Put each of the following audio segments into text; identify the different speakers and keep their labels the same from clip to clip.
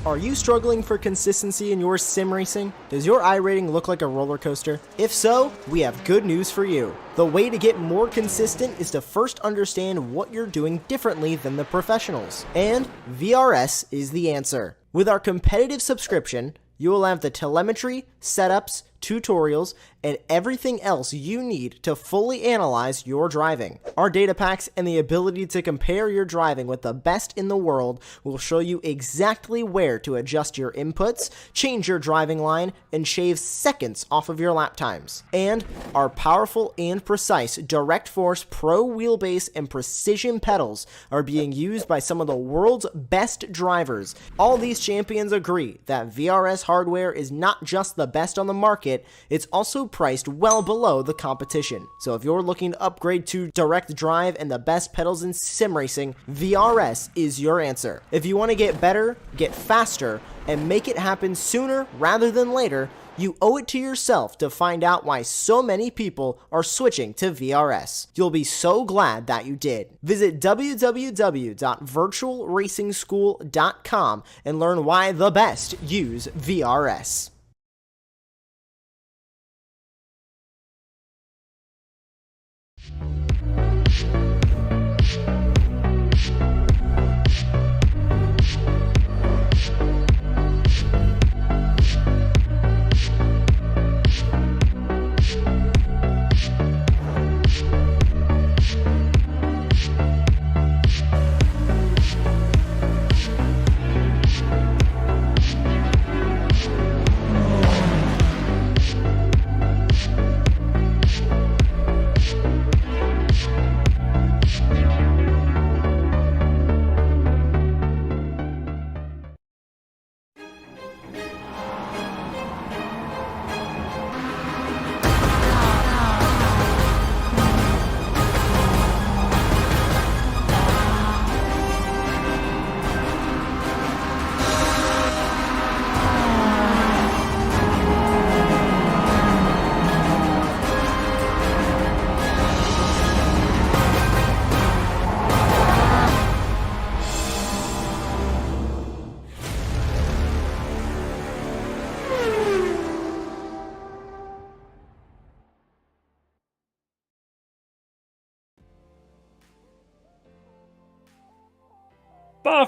Speaker 1: Are you struggling for consistency in your sim racing? Does your iRating look like a roller coaster? If so, we have good news for you. The way to get more consistent is to first understand what you're doing differently than the professionals. And VRS is the answer. With our competitive subscription, you will have the telemetry, setups, tutorials, and everything else you need to fully analyze your driving. Our data packs and the ability to compare your driving with the best in the world will show you exactly where to adjust your inputs, change your driving line, and shave seconds off of your lap times. And our powerful and precise Direct Force Pro wheelbase and precision pedals are being used by some of the world's best drivers. All these champions agree that VRS hardware is not just the best on the market, it's also priced well below the competition. So if you're looking to upgrade to direct drive and the best pedals in sim racing, VRS is your answer. If you want to get better, get faster, and make it happen sooner rather than later, you owe it to yourself to find out why so many people are switching to VRS. You'll be so glad that you did. Visit www.virtualracingschool.com and learn why the best use VRS.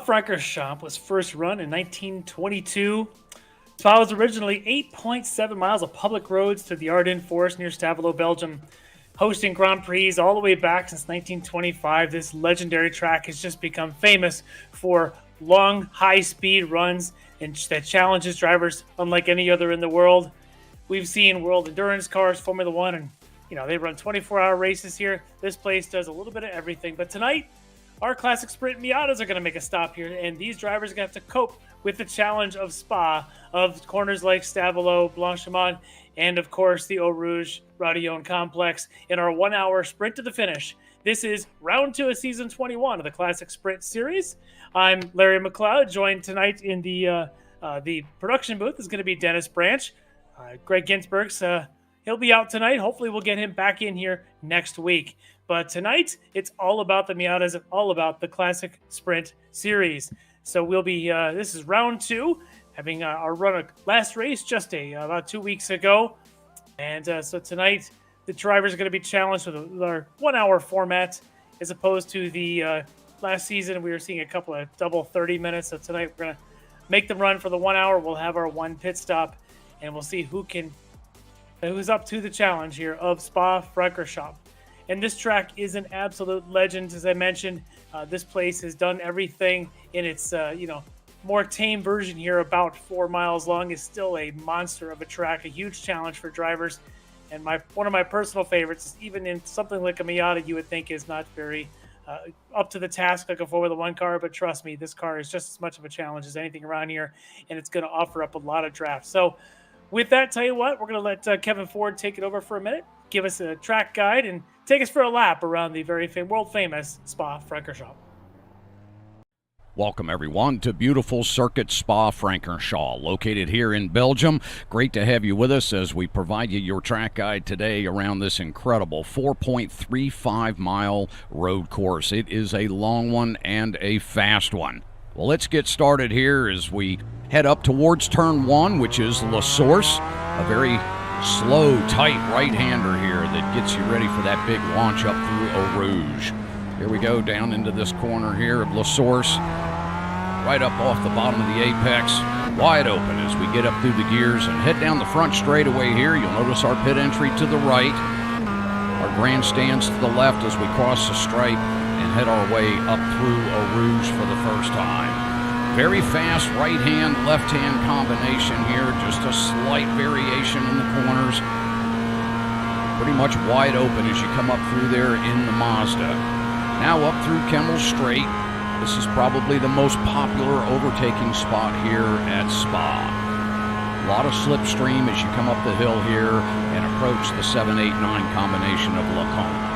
Speaker 2: Francorchamps was first run in 1922. Spa was originally 8.7 miles of public roads through the Ardennes Forest near Stavelot, Belgium, hosting Grand Prix all the way back since 1925. This legendary track has just become famous for long, high-speed runs and that challenges drivers unlike any other in the world. We've seen World Endurance cars, Formula One, and they run 24-hour races here. This place does a little bit of everything. But tonight, our classic sprint Miatas are going to make a stop here, and these drivers are going to have to cope with the challenge of Spa, of corners like Stavelot, Blanchimont, and of course the Eau Rouge Radillon complex in our 1-hour sprint to the finish. This is round 2 of season 21 of the Classic Sprint series. I'm Larry McLeod, joined tonight in the production booth is going to be Dennis Branch. Greg Ginsberg's he'll be out tonight. Hopefully we'll get him back in here next week. But tonight, it's all about the Miatas, all about the Classic Sprint Series. So we'll be, this is round 2, having our run of last race just about 2 weeks ago. And so tonight, the drivers are going to be challenged with our 1-hour format, as opposed to the last season, we were seeing a couple of double 30 minutes. So tonight, we're going to make them run for the 1 hour. We'll have our 1 pit stop, and we'll see who's up to the challenge here of Spa-Francorchamps. And this track is an absolute legend. As I mentioned, this place has done everything in its, more tame version here, about 4 miles long, is still a monster of a track, a huge challenge for drivers. And one of my personal favorites, even in something like a Miata, you would think is not very up to the task like a Formula One car, but trust me, this car is just as much of a challenge as anything around here, and it's going to offer up a lot of drafts. So with that, tell you what, we're going to let Kevin Ford take it over for a minute, give us a track guide, and take us for a lap around the very world-famous Spa-Francorchamps.
Speaker 3: Welcome, everyone, to beautiful Circuit Spa-Francorchamps, located here in Belgium. Great to have you with us as we provide you your track guide today around this incredible 4.35-mile road course. It is a long one and a fast one. Well, let's get started here as we head up towards turn 1, which is La Source, a very slow, tight right-hander here that gets you ready for that big launch up through Eau Rouge. Here we go down into this corner here of La Source, right up off the bottom of the apex, wide open as we get up through the gears and head down the front straightaway here. You'll notice our pit entry to the right, our grandstands to the left as we cross the stripe and head our way up through Eau Rouge for the first time. Very fast right-hand, left-hand combination here, just a slight variation in the corners. Pretty much wide open as you come up through there in the Mazda. Now up through Kemmel Straight. This is probably the most popular overtaking spot here at Spa. A lot of slipstream as you come up the hill here and approach the 7-8-9 combination of Lacombe.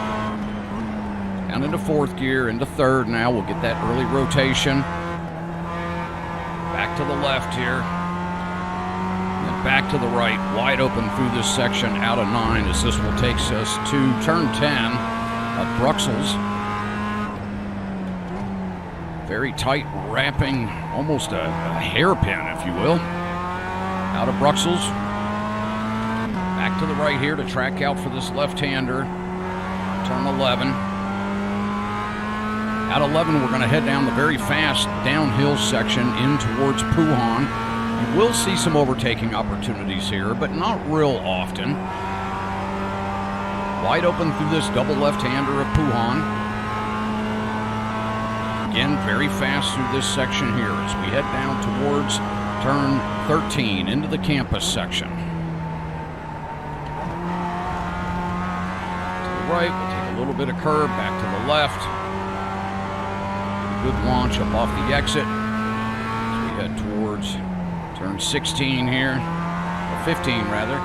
Speaker 3: Down into 4th gear, into 3rd now. We'll get that early rotation. Back to the left here. Then back to the right, wide open through this section out of 9 as this will take us to turn 10 of Bruxelles. Very tight wrapping, almost a hairpin, if you will. Out of Bruxelles. Back to the right here to track out for this left-hander. Turn 11. At 11, we're going to head down the very fast downhill section in towards Pouhon. You will see some overtaking opportunities here, but not real often. Wide open through this double left-hander of Pouhon. Again, very fast through this section here as we head down towards turn 13 into the campus section. To the right, we'll take a little bit of curve, back to the left. Good launch up off the exit as we head towards turn 16 here, or 15 rather.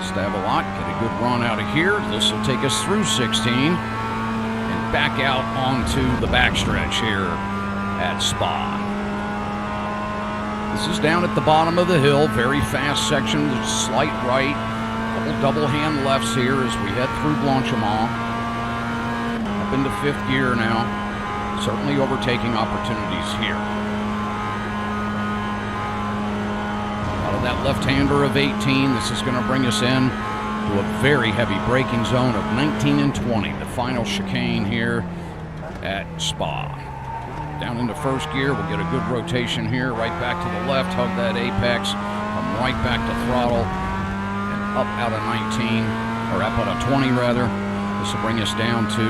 Speaker 3: Stavelot, get a good run out of here. This will take us through 16 and back out onto the backstretch here at Spa. This is down at the bottom of the hill, very fast section, slight right, double hand lefts here as we head through Blanchimont. Up into 5th gear now. Certainly overtaking opportunities here. Out of that left-hander of 18, this is going to bring us in to a very heavy braking zone of 19 and 20, the final chicane here at Spa. Down into 1st gear, we'll get a good rotation here, right back to the left, hug that apex, come right back to throttle, and up out of 19, or up out of 20 rather. This will bring us down to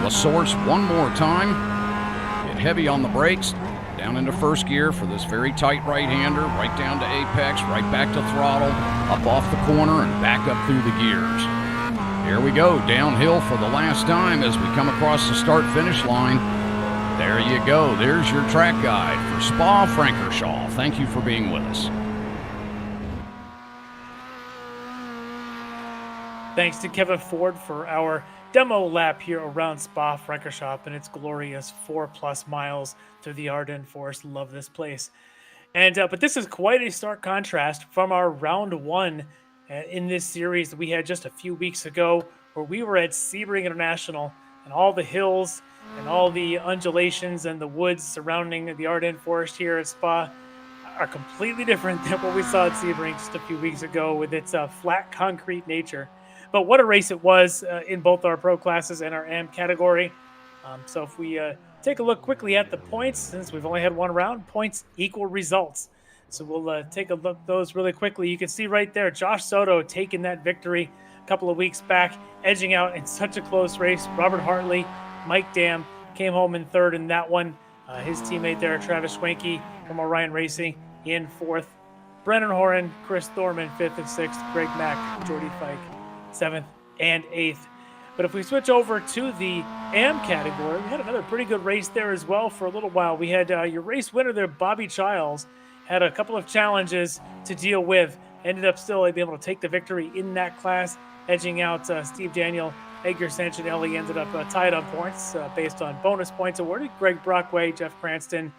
Speaker 3: La Source one more time. Get heavy on the brakes. Down into 1st gear for this very tight right-hander. Right down to apex. Right back to throttle. Up off the corner and back up through the gears. Here we go. Downhill for the last time as we come across the start-finish line. There you go. There's your track guide for Spa Francorchamps. Thank you for being with us.
Speaker 2: Thanks to Kevin Ford for our demo lap here around Spa Francorchamps and its glorious 4+ miles through the Ardennes Forest. Love this place. And but this is quite a stark contrast from our round 1 in this series that we had just a few weeks ago, where we were at Sebring International, and all the hills and all the undulations and the woods surrounding the Ardennes Forest here at Spa are completely different than what we saw at Sebring just a few weeks ago with its flat concrete nature. But what a race it was in both our pro classes and our AM category. So if we take a look quickly at the points, since we've only had one round, points equal results. So we'll take a look at those really quickly. You can see right there, Josh Soto taking that victory a couple of weeks back, edging out in such a close race. Robert Hartley, Mike Dam came home in 3rd in that one. His teammate there, Travis Schwenke from Orion Racing, in 4th. Brennan Horan, Chris Thorman, 5th and 6th. Greg Mack, Jordy Fike, 7th and 8th. But if we switch over to the AM category, we had another pretty good race there as well for a little while. We had your race winner there, Bobby Childs, had a couple of challenges to deal with. Ended up still being able to take the victory in that class, edging out Steve Daniel. Edgar Sancinelli ended up tied on points based on bonus points awarded. Greg Brockway, Jeff Cranston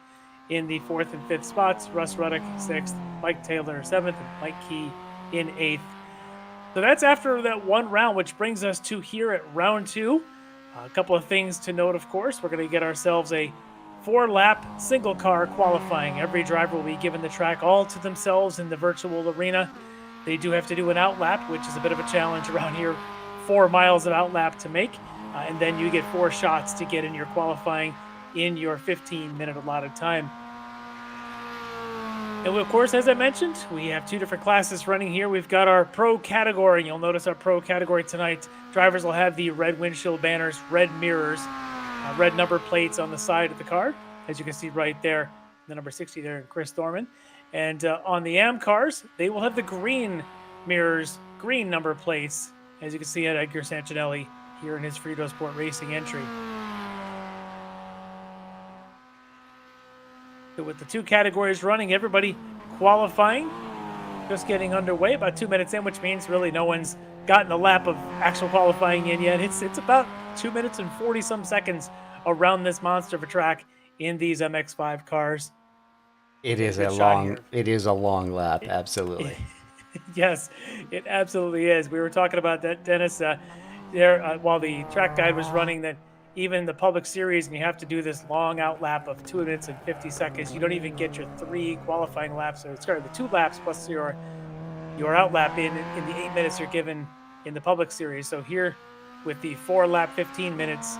Speaker 2: in the 4th and 5th spots. Russ Ruddock, 6th. Mike Taylor, 7th. And Mike Key in 8th. So that's after that one round, which brings us to here at round 2. A couple of things to note, of course. We're going to get ourselves a 4-lap single car qualifying. Every driver will be given the track all to themselves in the virtual arena. They do have to do an outlap, which is a bit of a challenge around here. 4 miles of outlap to make, and then you get 4 shots to get in your qualifying in your 15-minute allotted time. And of course, as I mentioned, we have 2 different classes running here. We've got our pro category. You'll notice our pro category tonight. Drivers will have the red windshield banners, red mirrors, red number plates on the side of the car, as you can see right there, the number 60 there, Chris Thorman. And on the AM cars, they will have the green mirrors, green number plates, as you can see at Edgar Santinelli here in his Frito Sport Racing entry. So with the 2 categories running, everybody qualifying, just getting underway, about 2 minutes in, which means really no one's gotten a lap of actual qualifying in yet. It's about 2 minutes and 40-some seconds around this monster of a track in these MX-5 cars.
Speaker 4: It is a long lap, absolutely.
Speaker 2: Yes, it absolutely is. We were talking about that, Dennis, while the track guide was running, that even the public series, and you have to do this long out lap of 2 minutes and 50 seconds. You don't even get your 3 qualifying laps. So the 2 laps plus your out lap in the 8 minutes you're given in the public series. So here with the 4 lap 15 minutes,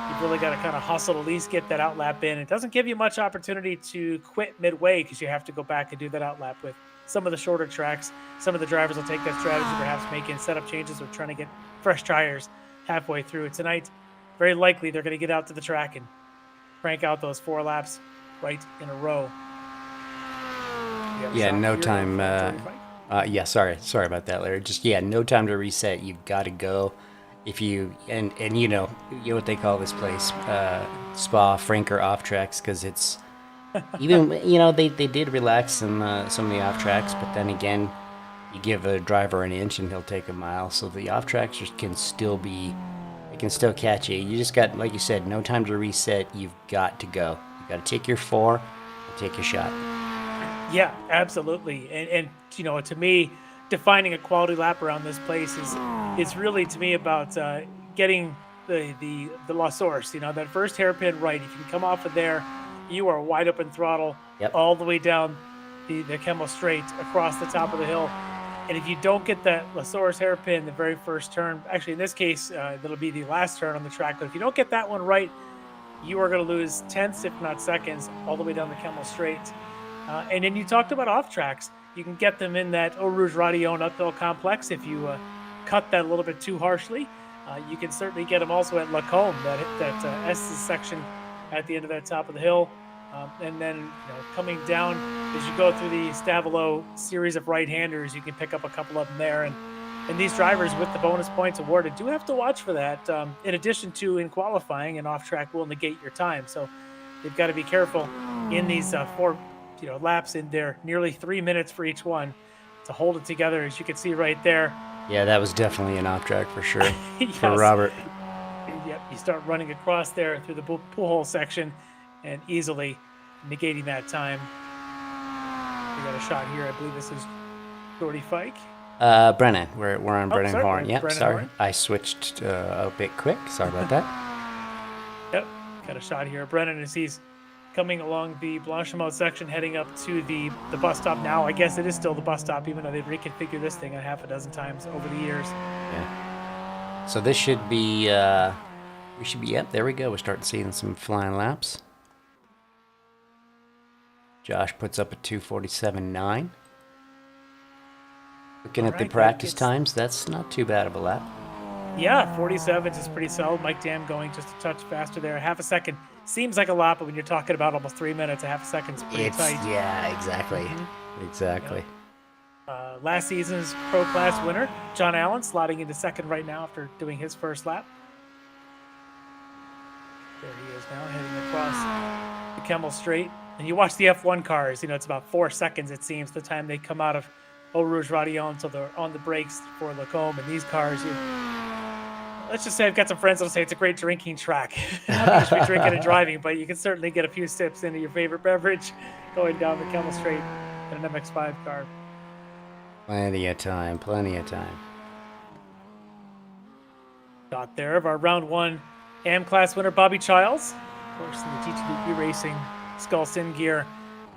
Speaker 2: you've really got to kind of hustle to at least get that out lap in. It doesn't give you much opportunity to quit midway because you have to go back and do that out lap with some of the shorter tracks. Some of the drivers will take that strategy, perhaps making setup changes or trying to get fresh tires halfway through. Tonight, very likely they're going to get out to the track and crank out those 4 laps right in a row.
Speaker 4: Yeah, no time. Sorry about that, Larry. Just no time to reset. You've got to go. If you and you know what they call this place, Spa, Frank or off tracks, because it's even they did relax some of the off tracks, but then again, you give a driver an inch and he'll take a mile. So the off tracks can still catch you. You just got, like you said, no time to reset. You've got to go. You got to take your 4 and take your shot.
Speaker 2: Yeah, absolutely. And to me, defining a quality lap around this place is really, to me, about getting the La Source. That first hairpin right. If you can come off of there, you are wide open throttle all the way down the Kemmel Straight across the top of the hill. And if you don't get that La Source hairpin the very first turn, actually in this case, that'll be the last turn on the track. But if you don't get that one right, you are going to lose tenths, if not seconds, all the way down the Kemmel Straight. And then you talked about off tracks. You can get them in that Eau Rouge Radillon uphill complex if you cut that a little bit too harshly. You can certainly get them also at Lacombe, that S section at the end of that top of the hill. And then coming down as you go through the Stavelo series of right-handers, you can pick up a couple of them there. And these drivers with the bonus points awarded do have to watch for that. In addition to in qualifying, an off-track will negate your time. So they've got to be careful in these 4 laps in there, nearly 3 minutes for each one, to hold it together, as you can see right there.
Speaker 4: Yeah, that was definitely an off-track for sure.
Speaker 2: Yes.
Speaker 4: For Robert.
Speaker 2: Yep, you start running across there through the pool hole section and easily negating that time. We got a shot here. I believe this is Jordy Fike.
Speaker 4: Brennan. We're on Brennan
Speaker 2: sorry,
Speaker 4: Horn. Yep,
Speaker 2: Brennan
Speaker 4: sorry.
Speaker 2: Horn.
Speaker 4: I switched a bit quick. Sorry about that.
Speaker 2: Yep, got a shot here. Brennan, as he's coming along the Blanchimont section, heading up to the bus stop now. I guess it is still the bus stop, even though they've reconfigured this thing a half a dozen times over the years.
Speaker 4: Yeah. So this should be, yep, there we go. We're starting seeing some flying laps. Josh puts up a 2:47.9. Looking at the practice times, that's not too bad of a lap.
Speaker 2: Yeah, 47 is pretty solid. Mike Dam going just a touch faster there. Half a second seems like a lot, but when you're talking about almost 3 minutes, a half a second's pretty tight.
Speaker 4: Yeah, exactly.
Speaker 2: Mm-hmm.
Speaker 4: Exactly.
Speaker 2: Yeah. Last season's Pro Class winner, John Allen, slotting into second right now after doing his first lap. There he is now, heading across the Kemmel Straight. And you watch the F1 cars, it's about 4 seconds, it seems, the time they come out of Eau Rouge Radillon until they're on the brakes for Lacombe. And these cars, let's just say I've got some friends that'll say it's a great drinking track. Not that you should be drinking and driving, but you can certainly get a few sips into your favorite beverage going down the Kemmel Straight in an MX-5 car.
Speaker 4: Plenty of time, plenty of time.
Speaker 2: Shot there of our round 1 AM class winner Bobby Childs, of course, in the GT Racing Skull Sin Gear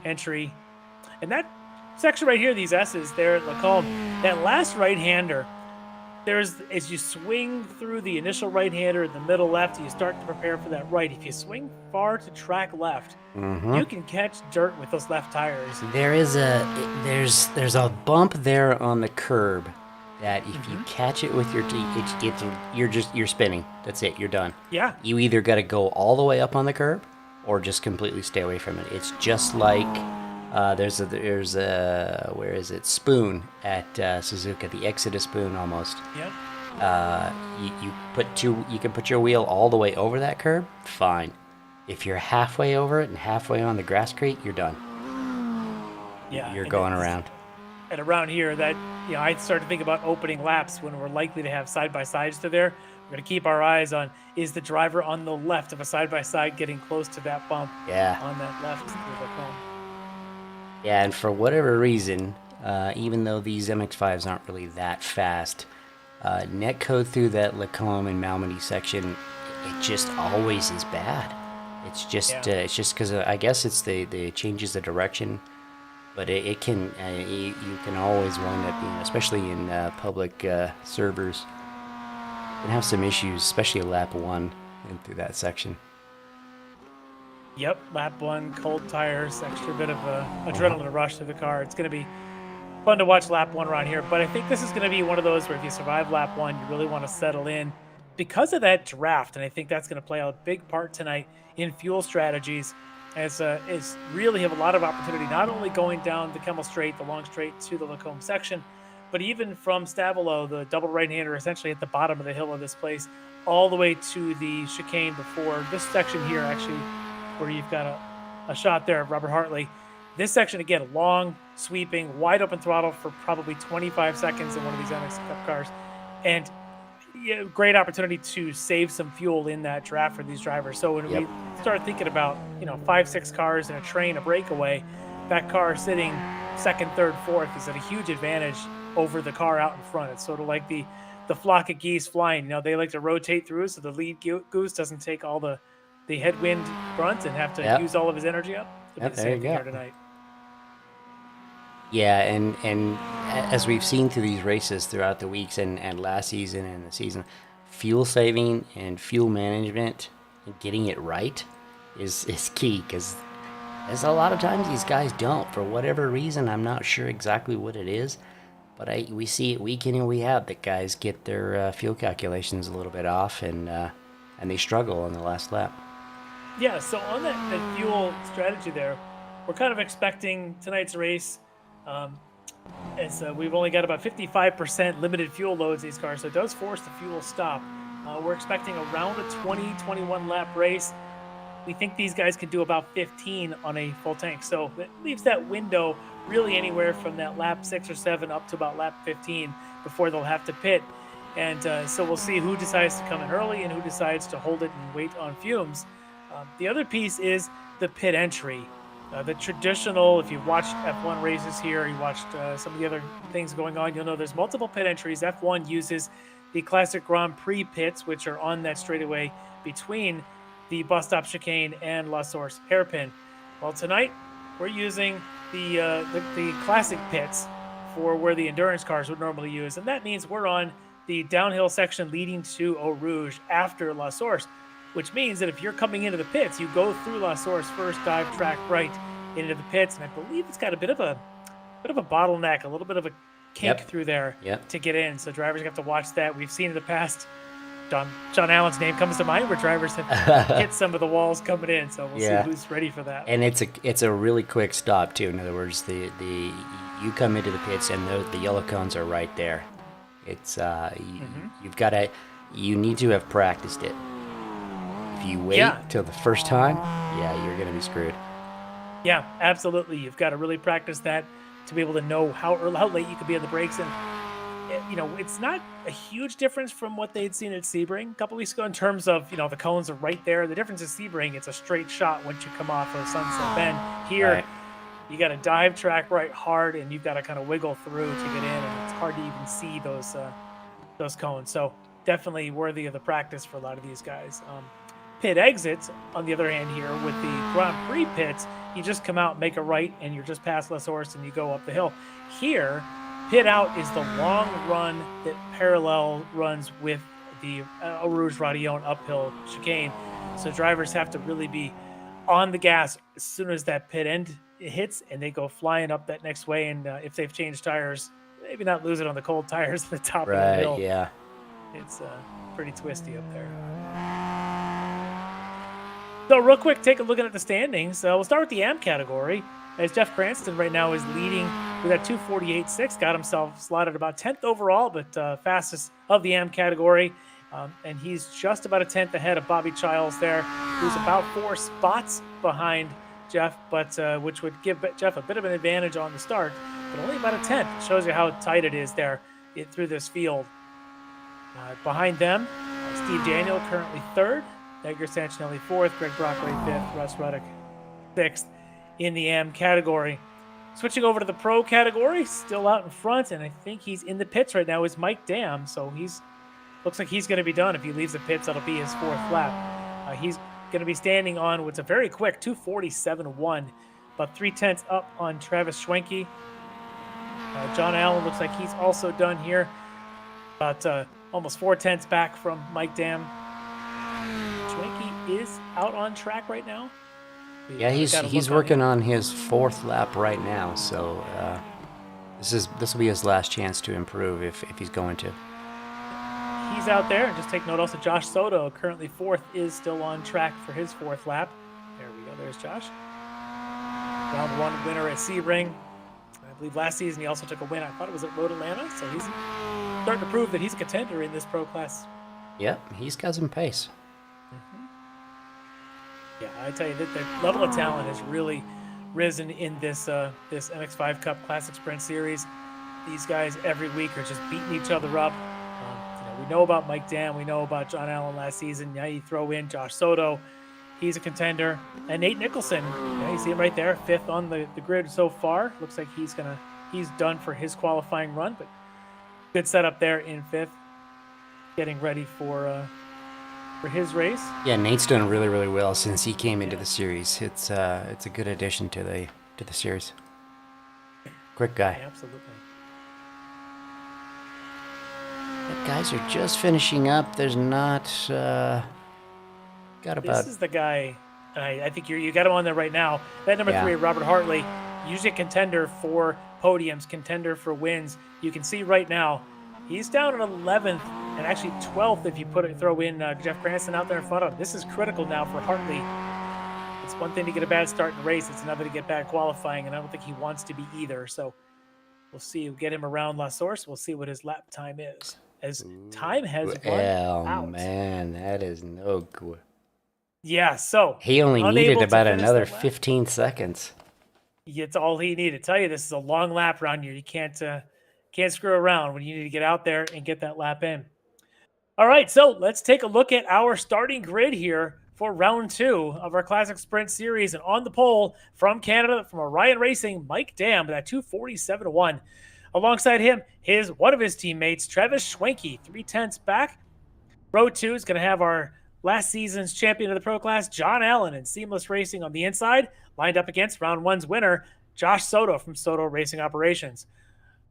Speaker 2: entry. And that section right here, these S's there at Lacombe, that last right-hander, as you swing through the initial right-hander in the middle left, you start to prepare for that right. If you swing far to track left, you can catch dirt with those left tires.
Speaker 4: There's a bump there on the curb that if you catch it with your teeth, you're spinning. That's it. You're done.
Speaker 2: Yeah.
Speaker 4: You either got to go all the way up on the curb, or just completely stay away from it. It's just like there's a where is it? Spoon at Suzuka, the Exodus spoon almost.
Speaker 2: Yep.
Speaker 4: You can put your wheel all the way over that curb. Fine. If you're halfway over it and halfway on the grass crate, you're done.
Speaker 2: Yeah.
Speaker 4: You're going around.
Speaker 2: And around here, I start to think about opening laps when we're likely to have side-by-sides to there. We're going to keep our eyes on, is the driver on the left of a side-by-side getting close to that bump on that left through the cone.
Speaker 4: Yeah, and for whatever reason, even though these MX-5s aren't really that fast, netcode through that Lacombe and Malmedy section, it just always is bad. It's just because I guess it's the changes the direction, but it can you can always wind up being, especially in public servers, you can have some issues, especially lap 1 and through that section.
Speaker 2: Yep, lap 1, cold tires, extra bit of adrenaline rush to the car. It's going to be fun to watch lap 1 around here, but I think this is going to be one of those where if you survive lap 1, you really want to settle in because of that draft, and I think that's going to play a big part tonight in fuel strategies, as really have a lot of opportunity, not only going down the Kemmel Straight, the long straight to the Lacombe section, but even from Stavelo, the double right-hander essentially at the bottom of the hill of this place, all the way to the chicane before this section here, actually, where you've got a shot there of Robert Hartley. This section, again, long, sweeping, wide open throttle for probably 25 seconds in one of these MX Cup cars. And great opportunity to save some fuel in that draft for these drivers. So when we start thinking about, 5-6 cars in a train, a breakaway, that car sitting second, third, fourth is at a huge advantage over the car out in front. It's sort of like the flock of geese flying. They like to rotate through so the lead goose doesn't take all the headwind brunt and have to use all of his energy up. It'll be the same thing here tonight.
Speaker 4: Yeah, and as we've seen through these races throughout the weeks and last season and the season, fuel saving and fuel management and getting it right is key, because there's a lot of times these guys don't, for whatever reason. I'm not sure exactly what it is, but we see it week in and week out that guys get their fuel calculations a little bit off, and they struggle on the last lap.
Speaker 2: Yeah, so on that fuel strategy there, we're kind of expecting tonight's race, as we've only got about 55% limited fuel loads in these cars, so it does force the fuel stop. We're expecting around a 20-21 lap race. We think these guys could do about 15 on a full tank, so that leaves that window really anywhere from that lap 6 or 7 up to about lap 15 before they'll have to pit. And so we'll see who decides to come in early and who decides to hold it and wait on fumes. The other piece is the pit entry. The traditional, if you've watched F1 races here, you watched some of the other things going on, you'll know there's multiple pit entries. F1 uses the classic Grand Prix pits, which are on that straightaway between the bus stop chicane and La Source hairpin. Well, tonight we're using the classic pits for where the endurance cars would normally use, and that means we're on the downhill section leading to Eau Rouge after La Source, which means that if you're coming into the pits, you go through La Source first, dive track right into the pits, and I believe it's got a bit of a bottleneck, a little bit of a kink through there to get in. So drivers have to watch that. We've seen in the past, John Allen's name comes to mind, where drivers have hit some of the walls coming in. So we'll see who's ready for that.
Speaker 4: And it's a really quick stop too. In other words, you come into the pits and the yellow cones are right there. It's you need to have practiced it. If you wait till the first time, you're going to be screwed.
Speaker 2: Yeah, absolutely. You've got to really practice that to be able to know how late you could be on the brakes. And, it's not a huge difference from what they'd seen at Sebring a couple weeks ago in terms of, the cones are right there. The difference is Sebring, it's a straight shot once you come off of Sunset Bend. Here, you got to dive track right hard, and you've got to kind of wiggle through to get in, and it's hard to even see those cones. So definitely worthy of the practice for a lot of these guys. pit exits, on the other hand here, with the Grand Prix pits, you just come out, make a right, and you're just past Les Horst and you go up the hill. Here, pit out is the long run that parallel runs with the Eau Rouge Radillon uphill chicane. So drivers have to really be on the gas as soon as that pit end hits, and they go flying up that next way. And if they've changed tires, maybe not lose it on the cold tires at the top of the hill.
Speaker 4: Right, yeah.
Speaker 2: It's pretty twisty up there. So real quick, take a look at the standings. We'll start with the AM category, as Jeff Cranston right now is leading with that 2:48.6. Got himself slotted about 10th overall, but fastest of the AM category. And he's just about a 10th ahead of Bobby Childs there, who's about 4 spots behind Jeff, but which would give Jeff a bit of an advantage on the start, but only about a 10th. Shows you how tight it is there through this field. Behind them, Steve Daniel currently 3rd, Edgar Sancinelli 4th, Greg Brockway 5th, Russ Ruddick 6th in the AM category. Switching over to the Pro category, still out in front, and I think he's in the pits right now, is Mike Dam, so looks like he's going to be done. If he leaves the pits, that'll be his 4th lap. He's going to be standing on what's a very quick 2:47.1, about 3/10 up on Travis Schwenke. John Allen looks like he's also done here, about almost 4/10 back from Mike Dam. Schwenke is out on track right now.
Speaker 4: Yeah, he's working on his 4th lap right now, so this will be his last chance to improve if he's going to.
Speaker 2: He's out there, and just take note also, Josh Soto, currently 4th, is still on track for his 4th lap. There we go, there's Josh. Round 1 winner at Sebring. I believe last season he also took a win, I thought it was at Road Atlanta, so he's starting to prove that he's a contender in this pro class.
Speaker 4: Yep, he's got some pace.
Speaker 2: Yeah, I tell you, that the level of talent has really risen in this this MX5 Cup Classic Sprint Series. These guys every week are just beating each other up. We know about Mike Dam. We know about John Allen last season. Now you throw in Josh Soto. He's a contender. And Nate Nicholson, you see him right there, 5th on the grid so far. Looks like he's done for his qualifying run, but good setup there in 5th, getting ready for his race.
Speaker 4: Yeah, Nate's done really, really well since he came into the series. It's a good addition to the series. Quick guy.
Speaker 2: Yeah, absolutely.
Speaker 4: The guys are just finishing up. There's not got about.
Speaker 2: This is the guy. I think you got him on there right now. That number 3, Robert Hartley, usually a contender for podiums, contender for wins. You can see right now he's down at 11th and actually 12th if you throw in Jeff Cranston out there in front of him. This is critical now for Hartley. It's one thing to get a bad start in the race. It's another to get bad qualifying, and I don't think he wants to be either. So we'll see. We'll get him around La Source. We'll see what his lap time is. As time has run out.
Speaker 4: Man, that is no good.
Speaker 2: Yeah, so
Speaker 4: he only needed about another 15 seconds.
Speaker 2: It's all he needed. Tell you, this is a long lap around here. You can't screw around when you need to get out there and get that lap in. All right, so let's take a look at our starting grid here for round 2 of our Classic Sprint Series. And on the pole from Canada, from Orion Racing, Mike Dam, that 2:47.1. Alongside him, one of his teammates, Travis Schwenke, 3/10 back. Row 2 is going to have our last season's champion of the pro class, John Allen, and Seamless Racing on the inside, lined up against round 1's winner, Josh Soto from Soto Racing Operations.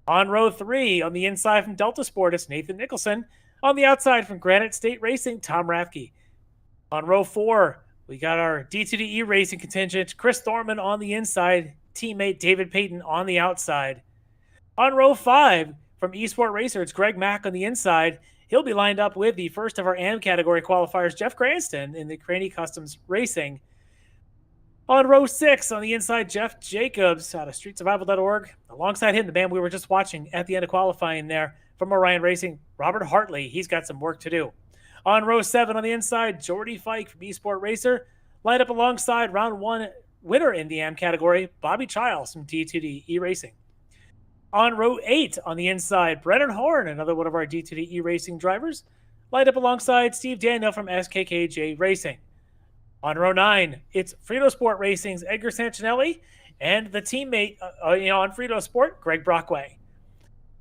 Speaker 2: On row 3, on the inside from Delta Sport, it's Nathan Nicholson. On the outside from Granite State Racing, Tom Rathke. On row 4, we got our D2DE Racing contingent, Chris Thorman on the inside, teammate David Payton on the outside. On row 5, from Esports Racer, it's Greg Mack on the inside. He'll be lined up with the first of our AM category qualifiers, Jeff Cranston, in the Craney Customs Racing. On row 6, on the inside, Jeff Jacobs out of StreetSurvival.org. Alongside him, the man we were just watching at the end of qualifying there from Orion Racing, Robert Hartley. He's got some work to do. On row 7, on the inside, Jordy Fike from Esports Racer. Lined up alongside round 1 winner in the AM category, Bobby Childs from D2DE Racing. On row 8, on the inside, Brennan Horn, another one of our D2DE Racing drivers, lined up alongside Steve Daniel from SKKJ Racing. On row 9, it's Frito Sport Racing's Edgar Sancinelli and the teammate on Frito Sport, Greg Brockway.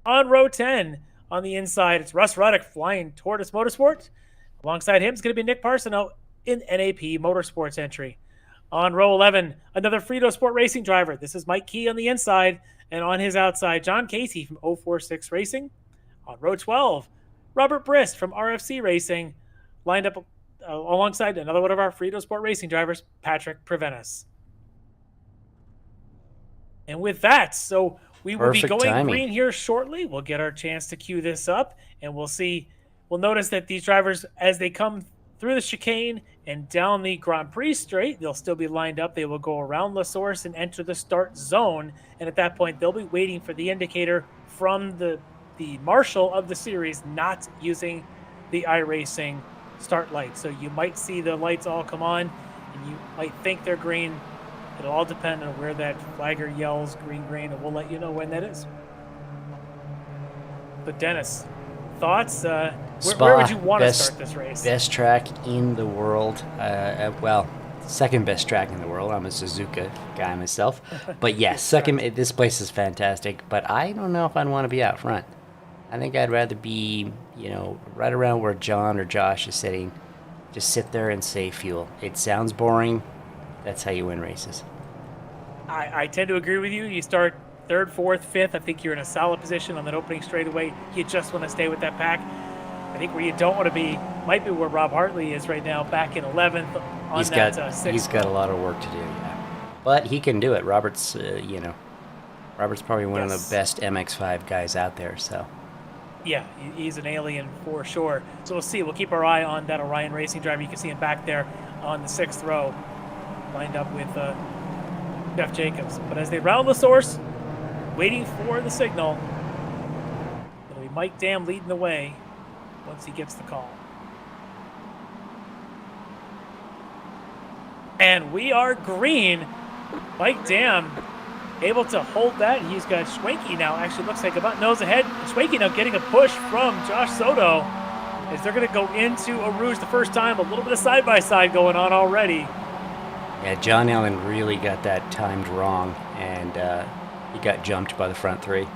Speaker 2: On row 10, on the inside, it's Russ Ruddick flying Tortoise Motorsport. Alongside him is going to be Nick Parsono in NAP Motorsports entry. On row 11, another Frito Sport Racing driver. This is Mike Key on the inside, and on his outside, John Casey from 046 Racing. On row 12, Robert Brist from RFC Racing, lined up alongside another one of our Frito Sport Racing drivers, Patrick Prevenus. And with that, so we will be going green here shortly. We'll get our chance to cue this up, and we'll see. We'll notice that these drivers, as they come through the chicane and down the Grand Prix straight, they'll still be lined up. They will go around La Source and enter the start zone. And at that point, they'll be waiting for the indicator from the marshal of the series, not using the iRacing start lights. So you might see the lights all come on, and you might think they're green. It'll all depend on where that flagger yells green, and we'll let you know when that is. But Dennis, thoughts? Where would you want to start this race?
Speaker 4: Best track in the world. Well, second best track in the world. I'm a Suzuka guy myself. But yes, second. This place is fantastic. But I don't know if I'd want to be out front. I think I'd rather be, right around where John or Josh is sitting. Just sit there and save fuel. It sounds boring. That's how you win races.
Speaker 2: I tend to agree with you. You start third, fourth, fifth. I think you're in a solid position on that opening straightaway. You just want to stay with that pack. I think where you don't want to be might be where Rob Hartley is right now, back in 11th on sixth.
Speaker 4: He's got a lot of work to do, yeah. But he can do it. Robert's probably one of the best MX-5 guys out there, so.
Speaker 2: Yeah, he's an alien for sure. So we'll see. We'll keep our eye on that Orion Racing driver. You can see him back there on the 6th row, lined up with Jeff Jacobs. But as they round the source, waiting for the signal, it'll be Mike Dam leading the way once he gets the call. And we are green. Mike Dam able to hold that. He's got Schwenke now. Actually looks like about nose ahead. Schwenke now getting a push from Josh Soto as they're going to go into a Rouge the first time. A little bit of side-by-side going on already.
Speaker 4: Yeah, John Allen really got that timed wrong, and he got jumped by the front three.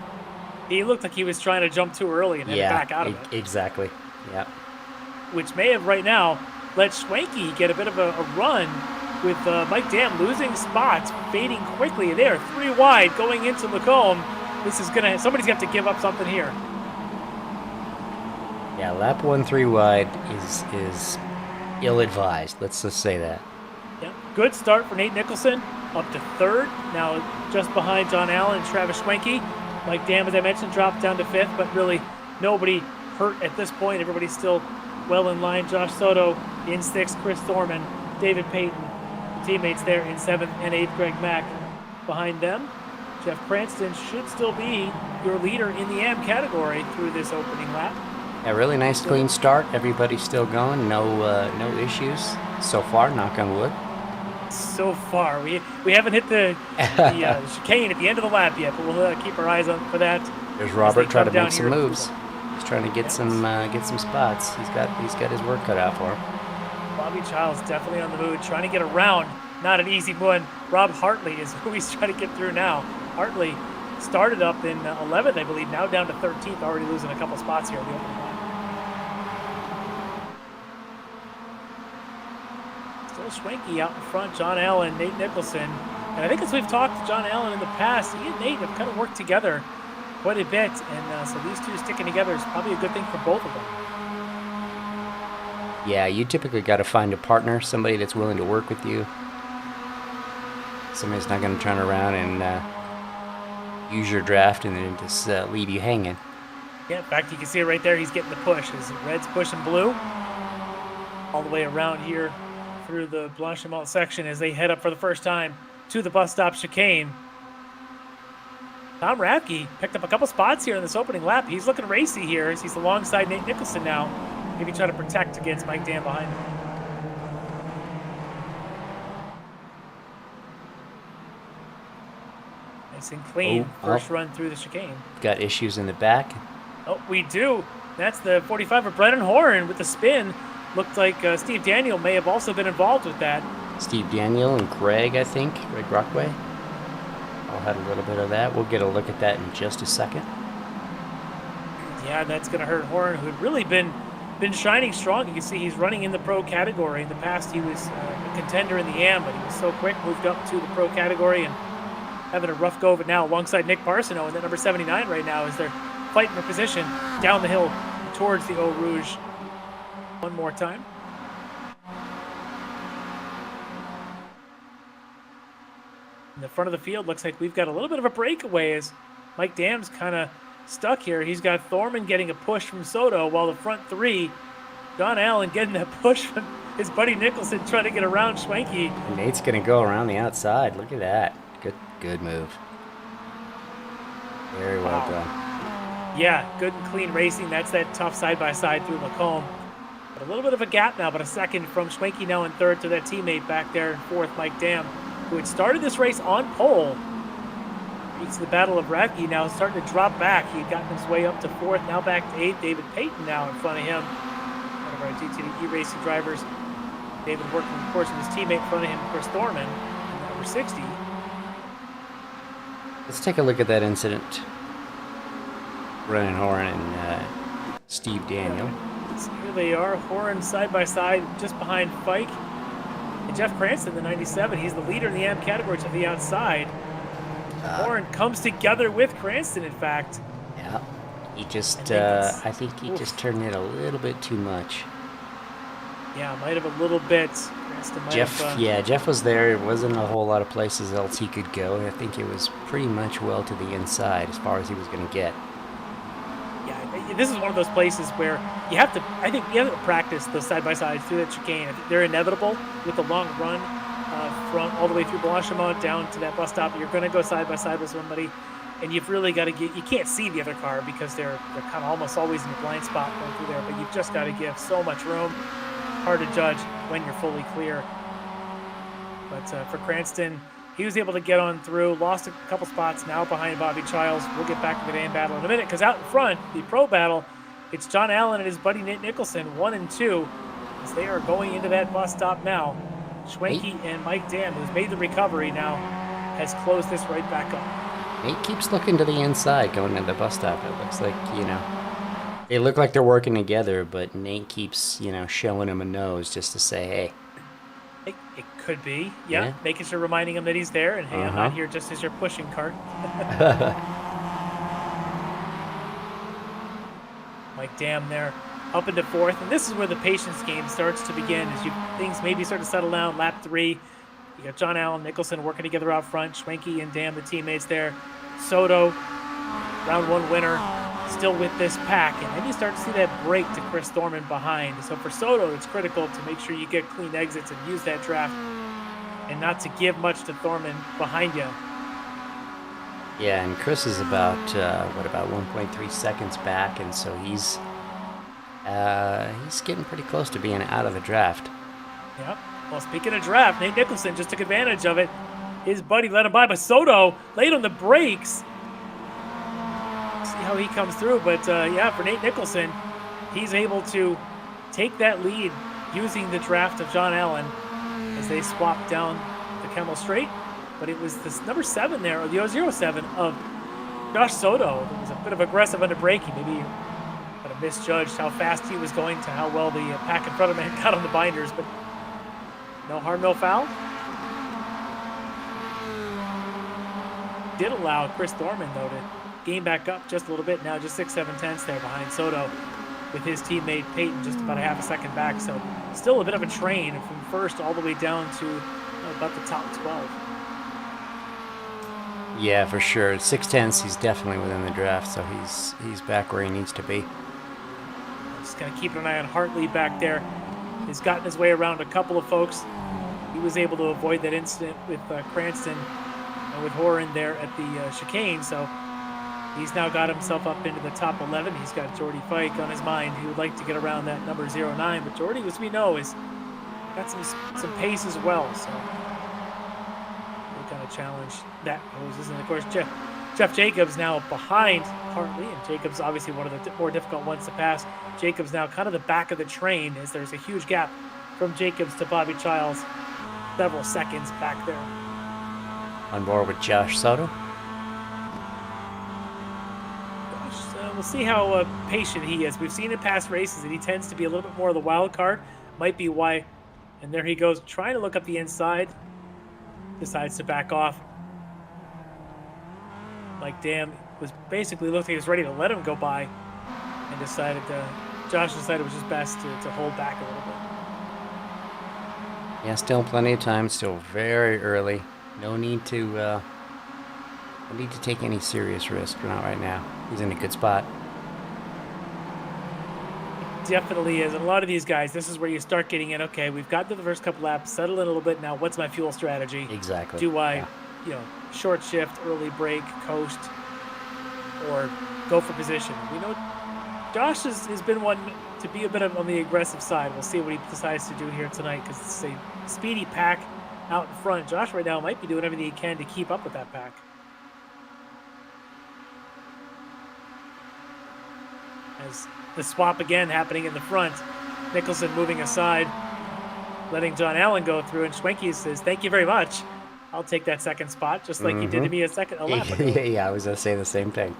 Speaker 2: He looked like he was trying to jump too early and then back out of it.
Speaker 4: Exactly. Yeah.
Speaker 2: Which may have right now let Schwenke get a bit of a run with Mike Dam losing spots, fading quickly. They are 3 wide going into Lacombe. This is somebody's got to give up something here.
Speaker 4: Yeah, lap 1 3 wide is ill-advised. Let's just say that.
Speaker 2: Yeah, good start for Nate Nicholson, up to 3rd. Now just behind John Allen and Travis Schwenke. Mike Dam, as I mentioned, dropped down to 5th, but really nobody hurt at this point. Everybody's still well in line. Josh Soto in 6th, Chris Thorman, David Payton, teammates there in 7th and 8th, Greg Mack behind them. Jeff Cranston should still be your leader in the AM category through this opening lap.
Speaker 4: A really nice clean start. Everybody's still going. No issues so far, knock on wood.
Speaker 2: So far. We haven't hit the chicane at the end of the lap yet, but we'll keep our eyes on for that.
Speaker 4: There's Robert trying to make some moves. He's trying to get some spots. He's got his work cut out for him.
Speaker 2: Bobby Childs definitely on the move, trying to get around. Not an easy one. Rob Hartley is who he's trying to get through now. Hartley started up in 11th, I believe, now down to 13th, already losing a couple spots here in the opening lap. Still Schwenke out in front, John Allen, Nate Nicholson. And I think as we've talked to John Allen in the past, he and Nate have kind of worked together quite a bit. And so these two sticking together is probably a good thing for both of them.
Speaker 4: Yeah, you typically got to find a partner, somebody that's willing to work with you. Somebody's not going to turn around and use your draft and then just leave you hanging.
Speaker 2: Yeah, in fact, you can see it right there. He's getting the push. As red's pushing blue all the way around here through the Blanchimont section as they head up for the first time to the bus stop chicane. Tom Radke picked up a couple spots here in this opening lap. He's looking racy here as he's alongside Nate Nicholson now. Maybe try to protect against Mike Dam behind him. Nice and clean. First run through the chicane.
Speaker 4: Got issues in the back.
Speaker 2: Oh, we do. That's the 45 of Brennan Horn with the spin. Looked like Steve Daniel may have also been involved with that.
Speaker 4: Steve Daniel and Greg, I think. Greg Rockway. All had a little bit of that. We'll get a look at that in just a second.
Speaker 2: Yeah, that's going to hurt Horn, who had really been been shining strong. You can see he's running in the pro category. In the past, he was a contender in the AM, but he was so quick, moved up to the pro category and having a rough go of it now alongside Nick Barcino and that number 79 right now as they're fighting for position down the hill towards the Eau Rouge. One more time. In the front of the field, looks like we've got a little bit of a breakaway as Mike Dam's kind of stuck here. He's got Thorman getting a push from Soto, while the front three, John Allen getting that push from his buddy Nicholson trying to get around Schwenke.
Speaker 4: And Nate's going to go around the outside. Look at that. Good move. Very well done.
Speaker 2: Yeah, good and clean racing. That's that tough side-by-side through Lacombe. But a little bit of a gap now, but a second from Schwenke now in third to that teammate back there in fourth, Mike Dam, who had started this race on pole. Beats the Battle of Radke, now starting to drop back. He had gotten his way up to fourth, now back to eighth. David Payton now in front of him. One of our GTD racing drivers. David working, of course, with his teammate in front of him, Chris Thorman, number 60.
Speaker 4: Let's take a look at that incident. Brennan Horan and Steve Daniel.
Speaker 2: So here they are, Horan side by side, just behind Fike. And Jeff Cranston, the 97, he's the leader in the AM category to the outside. Horan comes together with Cranston, in fact.
Speaker 4: Yeah, he just, I think he just turned it a little bit too much.
Speaker 2: Yeah, might have a little bit. Cranston might have,
Speaker 4: Jeff was there. There wasn't a whole lot of places else he could go. I think it was pretty much well to the inside as far as he was going to get.
Speaker 2: Yeah, this is one of those places where you have to, I think you have to practice those side-by-sides through that chicane. I think they're inevitable with the long run from all the way through Blanchimont down to that bus stop. You're going to go side-by-side with somebody, and you've really got to get, you can't see the other car because they're kind of almost always in a blind spot going through there, but you've just got to give so much room. Hard to judge when you're fully clear. But for Cranston, he was able to get on through, lost a couple spots, now behind Bobby Childs. We'll get back to the AM battle in a minute, because out in front, the pro battle, it's John Allen and his buddy Nate Nicholson, 1 and 2, as they are going into that bus stop now. Schwenke and Mike Dam, who's made the recovery now, has closed this right back up.
Speaker 4: Nate keeps looking to the inside going to the bus stop. It looks like, they look like they're working together, but Nate keeps, showing him a nose just to say, hey.
Speaker 2: It could be, yeah. Making sure, reminding him that he's there, and hey, I'm not here just as your pushing cart. Mike Dam there, up into fourth, and this is where the patience game starts to begin, as things maybe start to settle down. Lap 3, you got John Allen, Nicholson working together out front, Schwenke and Dam, the teammates there. Soto, round 1 winner, still with this pack, and then you start to see that break to Chris Thorman behind. So for Soto, it's critical to make sure you get clean exits and use that draft and not to give much to Thorman behind you.
Speaker 4: Yeah, and Chris is about 1.3 seconds back, and so he's getting pretty close to being out of the draft.
Speaker 2: Yep. Well, speaking of draft, Nate Nicholson just took advantage of it. His buddy let him by, but Soto late on the brakes. See how he comes through, but for Nate Nicholson, he's able to take that lead using the draft of John Allen as they swap down the Kemmel Straight. But it was this number 7 there, or the 007 of Josh Soto. It was a bit of aggressive under braking. Maybe you kind of misjudged how fast he was going to how well the pack in front of him had got on the binders, but no harm, no foul. Did allow Chris Thorman, though, to gain back up just a little bit. Now just 6-7 tenths there behind Soto with his teammate Peyton just about a half a second back. So still a bit of a train from first all the way down to about the top 12.
Speaker 4: Yeah, for sure. 6 tenths, he's definitely within the draft, so he's back where he needs to be.
Speaker 2: Just kind of keeping an eye on Hartley back there. He's gotten his way around a couple of folks. He was able to avoid that incident with Cranston and with Horan there at the chicane, so he's now got himself up into the top 11. He's got Jordy Fike on his mind. He would like to get around that number 09, but Jordy, as we know, is got some pace as well, so we'll kind of challenge that poses. And of course, Jeff Jacobs now behind Hartley, and Jacobs obviously one of the more difficult ones to pass. Jacobs now kind of the back of the train, as there's a huge gap from Jacobs to Bobby Childs, several seconds back there.
Speaker 4: On board with Josh Soto.
Speaker 2: Josh we'll see how patient he is. We've seen in past races that he tends to be a little bit more of the wild card. Might be why. And there he goes, trying to look up the inside. Decides to back off. Mike Dam was basically looked like he was ready to let him go by, and Josh decided it was just best to hold back a little bit.
Speaker 4: Yeah, still plenty of time. Still very early. No need to take any serious risk. Not right now. He's in a good spot.
Speaker 2: Definitely is. And a lot of these guys, this is where you start getting in. Okay, we've got to the first couple laps, settle in a little bit. Now, what's my fuel strategy?
Speaker 4: Exactly.
Speaker 2: Do I, short shift, early break, coast, or go for position? We know Josh has been one to be a bit on the aggressive side. We'll see what he decides to do here tonight because it's a speedy pack out in front. Josh right now might be doing everything he can to keep up with that pack. As the swap again happening in the front, Nicholson moving aside, letting John Allen go through, and Schwenke says, "Thank you very much. I'll take that second spot," just like he did to me a lap ago.
Speaker 4: Yeah, I was going to say the same thing.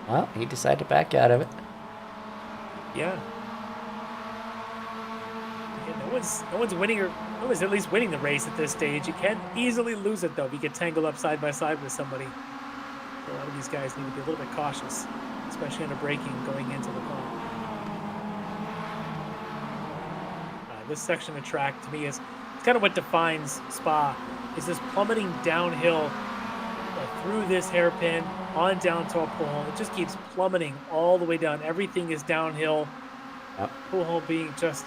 Speaker 4: Well, he decided to back out of it.
Speaker 2: Yeah. No one's winning, or no one's at least winning the race at this stage. You can easily lose it, though, if you get tangled up side by side with somebody. A lot of these guys need to be a little bit cautious, especially under braking going into the corner. This section of track, to me, is kind of what defines Spa, is this plummeting downhill through this hairpin, on down to a pool hole. It just keeps plummeting all the way down. Everything is downhill.
Speaker 4: Yep.
Speaker 2: Pool hole being just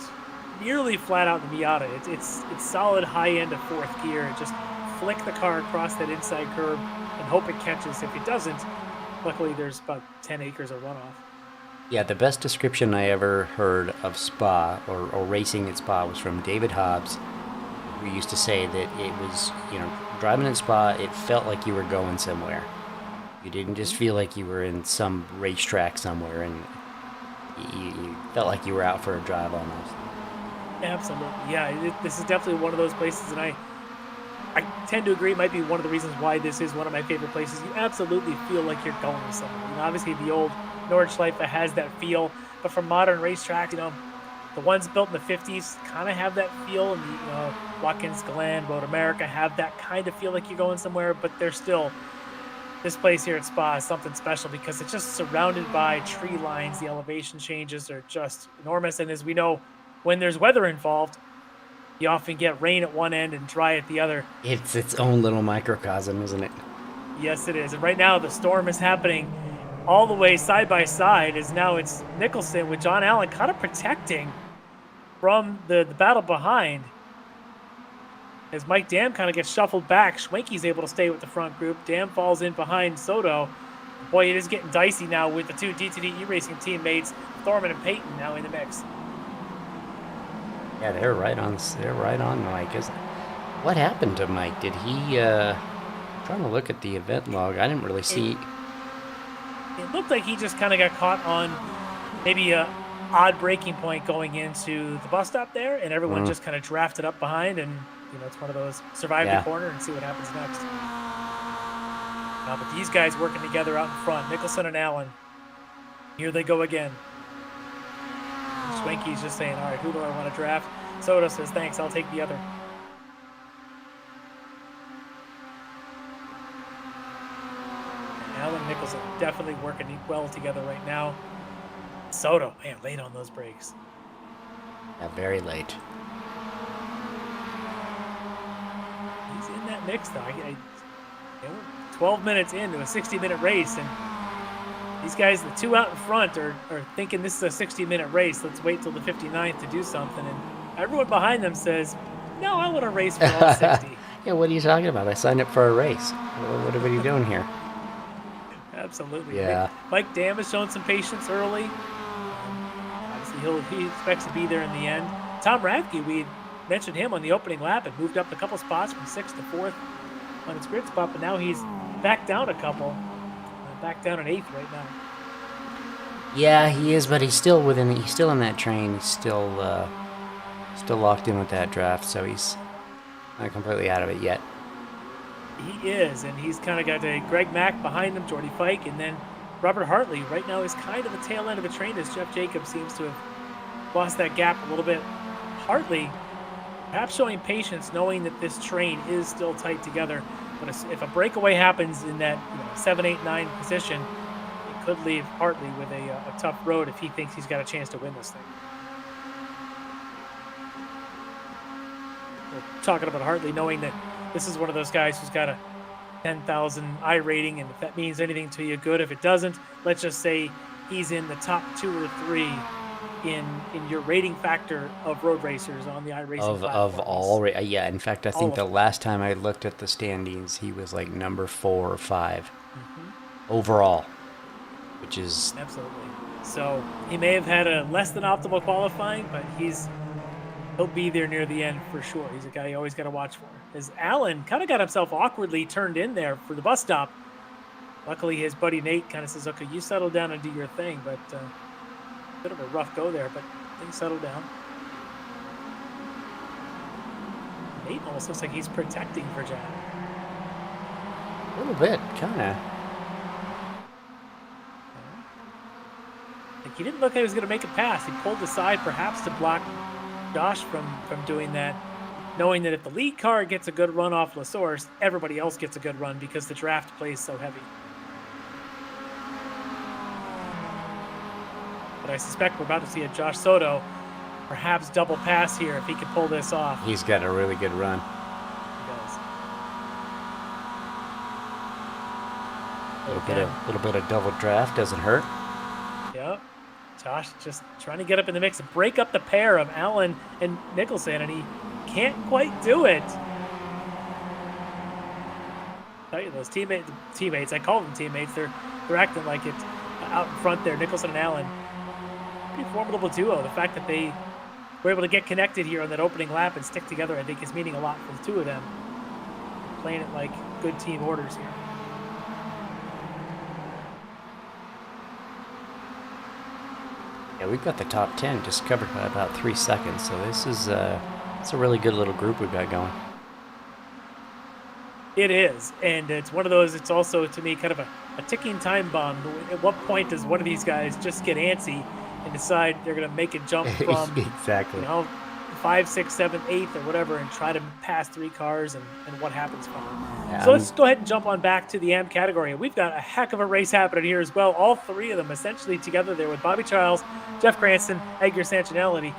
Speaker 2: nearly flat out in the Miata. It's solid high end of fourth gear. Just flick the car across that inside curb and hope it catches. If it doesn't, luckily there's about 10 acres of runoff.
Speaker 4: Yeah, the best description I ever heard of Spa or racing at Spa was from David Hobbs, who used to say that it was, driving at Spa, it felt like you were going somewhere. You didn't just feel like you were in some racetrack somewhere, and you felt like you were out for a drive almost.
Speaker 2: Absolutely. Yeah, this is definitely one of those places, and I tend to agree it might be one of the reasons why this is one of my favorite places. You absolutely feel like you're going somewhere. Obviously, the old Nordschleife has that feel, but for modern racetracks, the ones built in the 50s kind of have that feel, and Watkins Glen, Road America have that kind of feel like you're going somewhere, but they're still... This place here at Spa is something special because it's just surrounded by tree lines. The elevation changes are just enormous. And as we know, when there's weather involved, you often get rain at one end and dry at the other.
Speaker 4: It's its own little microcosm, isn't it?
Speaker 2: Yes, it is. And right now the storm is happening all the way side by side, as now it's Nicholson with John Allen kind of protecting from the battle behind. As Mike Dam kind of gets shuffled back, Schwenke's able to stay with the front group. Dam falls in behind Soto. Boy, it is getting dicey now with the two D2D E-Racing teammates, Thorman and Payton, now in the mix.
Speaker 4: Yeah, they're right on Mike. What happened to Mike? Did he, trying to look at the event log, I didn't really see.
Speaker 2: It looked like he just kind of got caught on maybe a odd braking point going into the bus stop there, and everyone just kind of drafted up behind, and it's one of those survive the corner and see what happens next. But these guys working together out in front, Nicholson and Allen. Here they go again. Schwenke's just saying, all right, who do I want to draft? Soto says, thanks, I'll take the other. Allen and Nicholson definitely working well together right now. Soto, man, late on those brakes.
Speaker 4: Yeah, very late.
Speaker 2: He's in that mix, though. 12 minutes into a 60-minute race, and these guys, the two out in front, are thinking this is a 60-minute race. Let's wait till the 59th to do something. And everyone behind them says, no, I want to race for all 60.
Speaker 4: Yeah, what are you talking about? I signed up for a race. What are you doing here?
Speaker 2: Absolutely.
Speaker 4: Yeah.
Speaker 2: Mike Dam has shown some patience early. Obviously, he expects to be there in the end. Tom Radke, we mentioned him on the opening lap, and moved up a couple spots from 6th to 4th on his grid spot, but now he's back down a couple. Back down an 8th right now.
Speaker 4: Yeah, he is, but he's still he's still in that train. He's still locked in with that draft, so he's not completely out of it yet.
Speaker 2: He is, and he's kind of got Greg Mack behind him, Jordy Fike, and then Robert Hartley right now is kind of the tail end of the train as Jeff Jacobs seems to have lost that gap a little bit. Hartley perhaps showing patience, knowing that this train is still tight together. But if a breakaway happens in that 7, 8, 9 position, it could leave Hartley with a tough road if he thinks he's got a chance to win this thing. We're talking about Hartley, knowing that this is one of those guys who's got a 10,000 I rating, and if that means anything to you, good. If it doesn't, let's just say he's in the top 2 or 3 in your rating factor of road racers on the iRacing
Speaker 4: of all. Yeah, in fact, I think the last time I looked at the standings, he was like number 4 or 5 overall, which is
Speaker 2: absolutely. So he may have had a less than optimal qualifying, but he'll be there near the end for sure. He's a guy you always got to watch for. As Allen kind of got himself awkwardly turned in there for the bus stop. Luckily, his buddy Nate kind of says, okay, you settle down and do your thing. But bit of a rough go there, but things settled down. Nate almost looks like he's protecting for Jack.
Speaker 4: A little bit, kind of.
Speaker 2: Like he didn't look like he was going to make a pass. He pulled aside perhaps to block Josh from doing that, knowing that if the lead car gets a good run off La Source, everybody else gets a good run because the draft plays so heavy. But I suspect we're about to see a Josh Soto perhaps double pass here if he can pull this off.
Speaker 4: He's got a really good run.
Speaker 2: He does.
Speaker 4: A little bit of double draft doesn't hurt.
Speaker 2: Yep. Josh just trying to get up in the mix and break up the pair of Allen and Nicholson, and he can't quite do it. I tell you, those teammates, I call them teammates, they're acting like it out in front there, Nicholson and Allen. Pretty formidable duo. The fact that they were able to get connected here on that opening lap and stick together, I think, is meaning a lot for the two of them. Playing it like good team orders here.
Speaker 4: Yeah, we've got the top 10 just covered by about 3 seconds, so this is it's a really good little group we've got going.
Speaker 2: It is, and it's one of those, it's also, to me, kind of a ticking time bomb. At what point does one of these guys just get antsy and decide they're going to make a jump from
Speaker 4: exactly
Speaker 2: 5, 6, 7, 8th or whatever and try to pass 3 cars, and what happens from them.
Speaker 4: Yeah,
Speaker 2: So let's go ahead and jump on back to the AM category. We've got a heck of a race happening here as well. All 3 of them essentially together there with Bobby Charles, Jeff Cranston, Edgar Santinelli.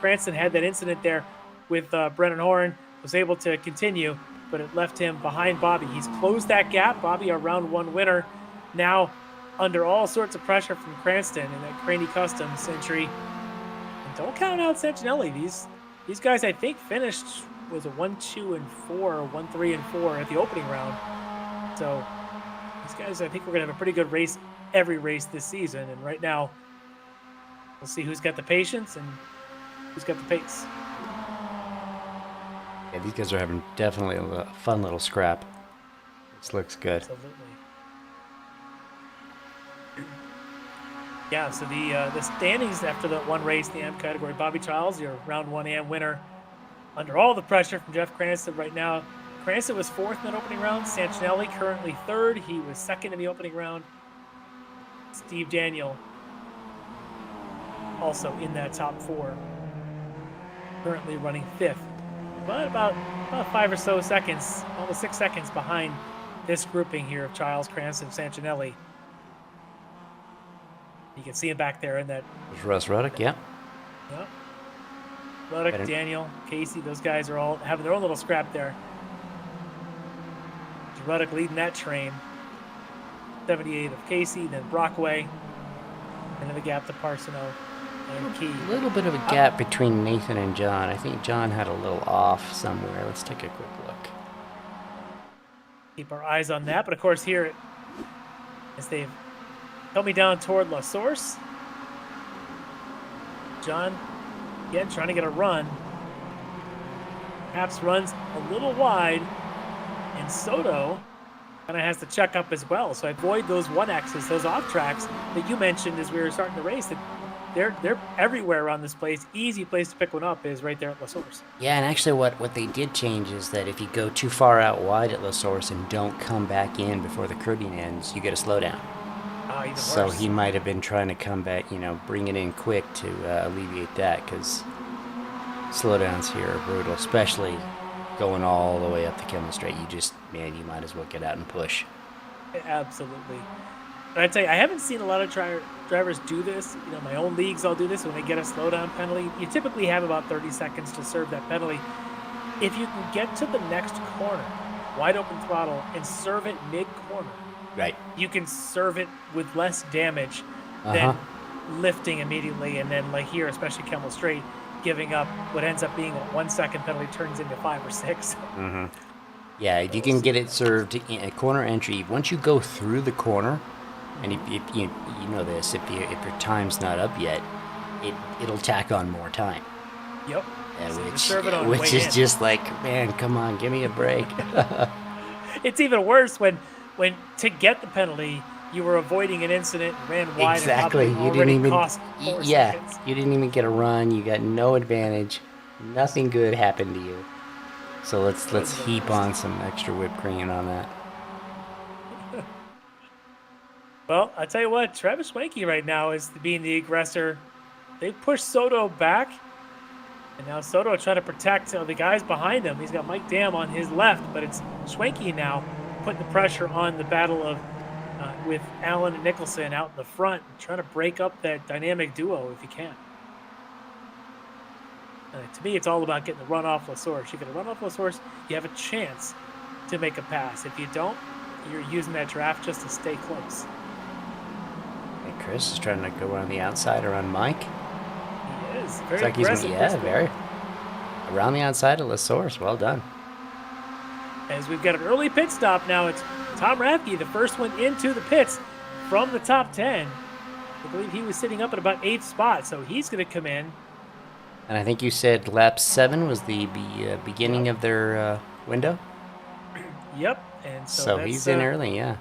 Speaker 2: Cranston had that incident there with Brennan Horn, was able to continue, but it left him behind Bobby. He's closed that gap. Bobby, our round 1 winner, now under all sorts of pressure from Cranston in that Craney Customs entry. And don't count out Santinelli. These guys, I think, finished was a 1-2-4 or 1-3-4 at the opening round. So these guys, I think we're gonna have a pretty good race every race this season. And right now, we'll see who's got the patience and who's got the pace.
Speaker 4: Yeah, these guys are having definitely a fun little scrap. This looks good.
Speaker 2: Absolutely. Yeah, so the standings after that one race, the AM category, Bobby Charles, your round 1 AM winner, under all the pressure from Jeff Cranston right now. Cranston was 4th in that opening round. Santinelli currently 3rd. He was 2nd in the opening round. Steve Daniel also in that top 4, currently running 5th. But about 5 or so seconds, almost 6 seconds behind this grouping here of Charles, Cranston, Santinelli. You can see him back there in that.
Speaker 4: There's Russ Ruddock, yeah.
Speaker 2: Yep. Ruddock, Daniel, Casey, those guys are all having their own little scrap there. Ruddock leading that train. 78 of Casey, then Brockway, and then the gap to Parsono and Key.
Speaker 4: A little bit of a gap between Nathan and John. I think John had a little off somewhere. Let's take a quick look.
Speaker 2: Keep our eyes on that, but of course here, as they've coming down toward La Source, John, again, trying to get a run. Perhaps runs a little wide, and Soto kind of has to check up as well. So avoid those 1Xs, those off tracks that you mentioned as we were starting the race. That they're everywhere around this place. Easy place to pick one up is right there at La Source.
Speaker 4: Yeah, and actually what they did change is that if you go too far out wide at La Source and don't come back in before the curbing ends, you get a slowdown.
Speaker 2: Even
Speaker 4: So
Speaker 2: worse.
Speaker 4: he might have been trying to come back, bring it in quick to alleviate that, because slowdowns here are brutal, especially going all the way up the Kimmel Straight. You might as well get out and push.
Speaker 2: Absolutely. But I'd say I haven't seen a lot of drivers do this. My own leagues, I'll do this when they get a slowdown penalty. You typically have about 30 seconds to serve that penalty. If you can get to the next corner, wide open throttle, and serve it mid-corner,
Speaker 4: Right.
Speaker 2: you can serve it with less damage than lifting immediately, and then like here, especially Kimmel Straight, giving up what ends up being a 1 second penalty turns into 5 or 6.
Speaker 4: Yeah, if you can get it served in a corner entry, once you go through the corner, and if you know this, if your time's not up yet, it'll tack on more time.
Speaker 2: Yep.
Speaker 4: So which is just like, man, come on, give me a break.
Speaker 2: It's even worse when to get the penalty, you were avoiding an incident, ran wide,
Speaker 4: Exactly.
Speaker 2: and
Speaker 4: You didn't even
Speaker 2: cost 4 seconds.
Speaker 4: You didn't even get a run. You got no advantage. Nothing good happened to you. So let's heap on some extra whipped cream on that.
Speaker 2: Well, I tell you what, Travis Swanky right now is being the aggressor. They pushed Soto back, and now Soto trying to protect the guys behind him. He's got Mike Dam on his left, but it's Swanky now putting the pressure on the battle of with Allen and Nicholson out in the front, trying to break up that dynamic duo if you can. To me, it's all about getting the run off La Source. You get a run off La Source, you have a chance to make a pass. If you don't, you're using that draft just to stay close.
Speaker 4: And Chris is trying to go around the outside around Mike.
Speaker 2: He is very
Speaker 4: It's like
Speaker 2: aggressive.
Speaker 4: very around the outside of La Source. Well done.
Speaker 2: As we've got an early pit stop now, it's Tom Rathke, the first one into the pits from the top 10. I believe he was sitting up at about 8th spot, so he's going to come in.
Speaker 4: And I think you said lap 7 was the beginning of their window.
Speaker 2: Yep, and
Speaker 4: So he's in early, yeah.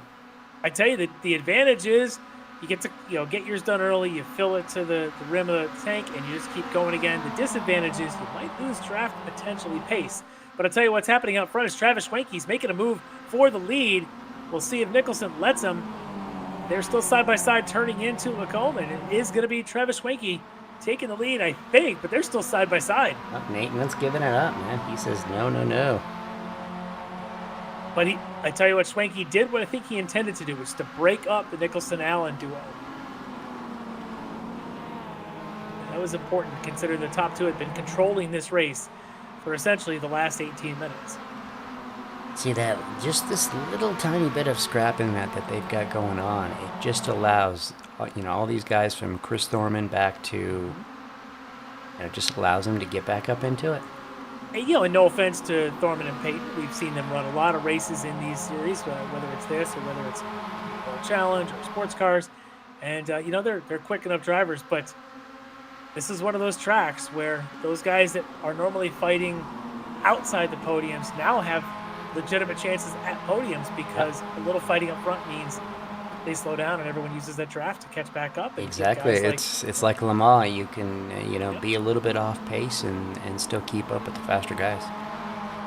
Speaker 2: I tell you that the advantage is you get to get yours done early, you fill it to the rim of the tank, and you just keep going again. The disadvantage is you might lose draft, potentially pace. But I'll tell you what's happening out front is Travis Schwenke's making a move for the lead. We'll see if Nicholson lets him. They're still side-by-side turning into Lacombe, and it is going to be Travis Schwenke taking the lead, I think, but they're still side-by-side.
Speaker 4: Nathan's giving it up, man. He says, no.
Speaker 2: But I tell you what, Schwenke did what I think he intended to do, was to break up the Nicholson-Allen duo. And that was important, considering the top two had been controlling this race for essentially the last 18 minutes.
Speaker 4: See that, just this little tiny bit of scrapping that they've got going on, it just allows, all these guys from Chris Thorman back to, it just allows them to get back up into it.
Speaker 2: And no offense to Thorman and Payton, we've seen them run a lot of races in these series, whether it's this or whether it's World Challenge or sports cars, and they're quick enough drivers. But this is one of those tracks where those guys that are normally fighting outside the podiums now have legitimate chances at podiums because a little fighting up front means they slow down and everyone uses that draft to catch back up. And
Speaker 4: exactly. It's like Le Mans. You can be a little bit off pace and still keep up with the faster guys.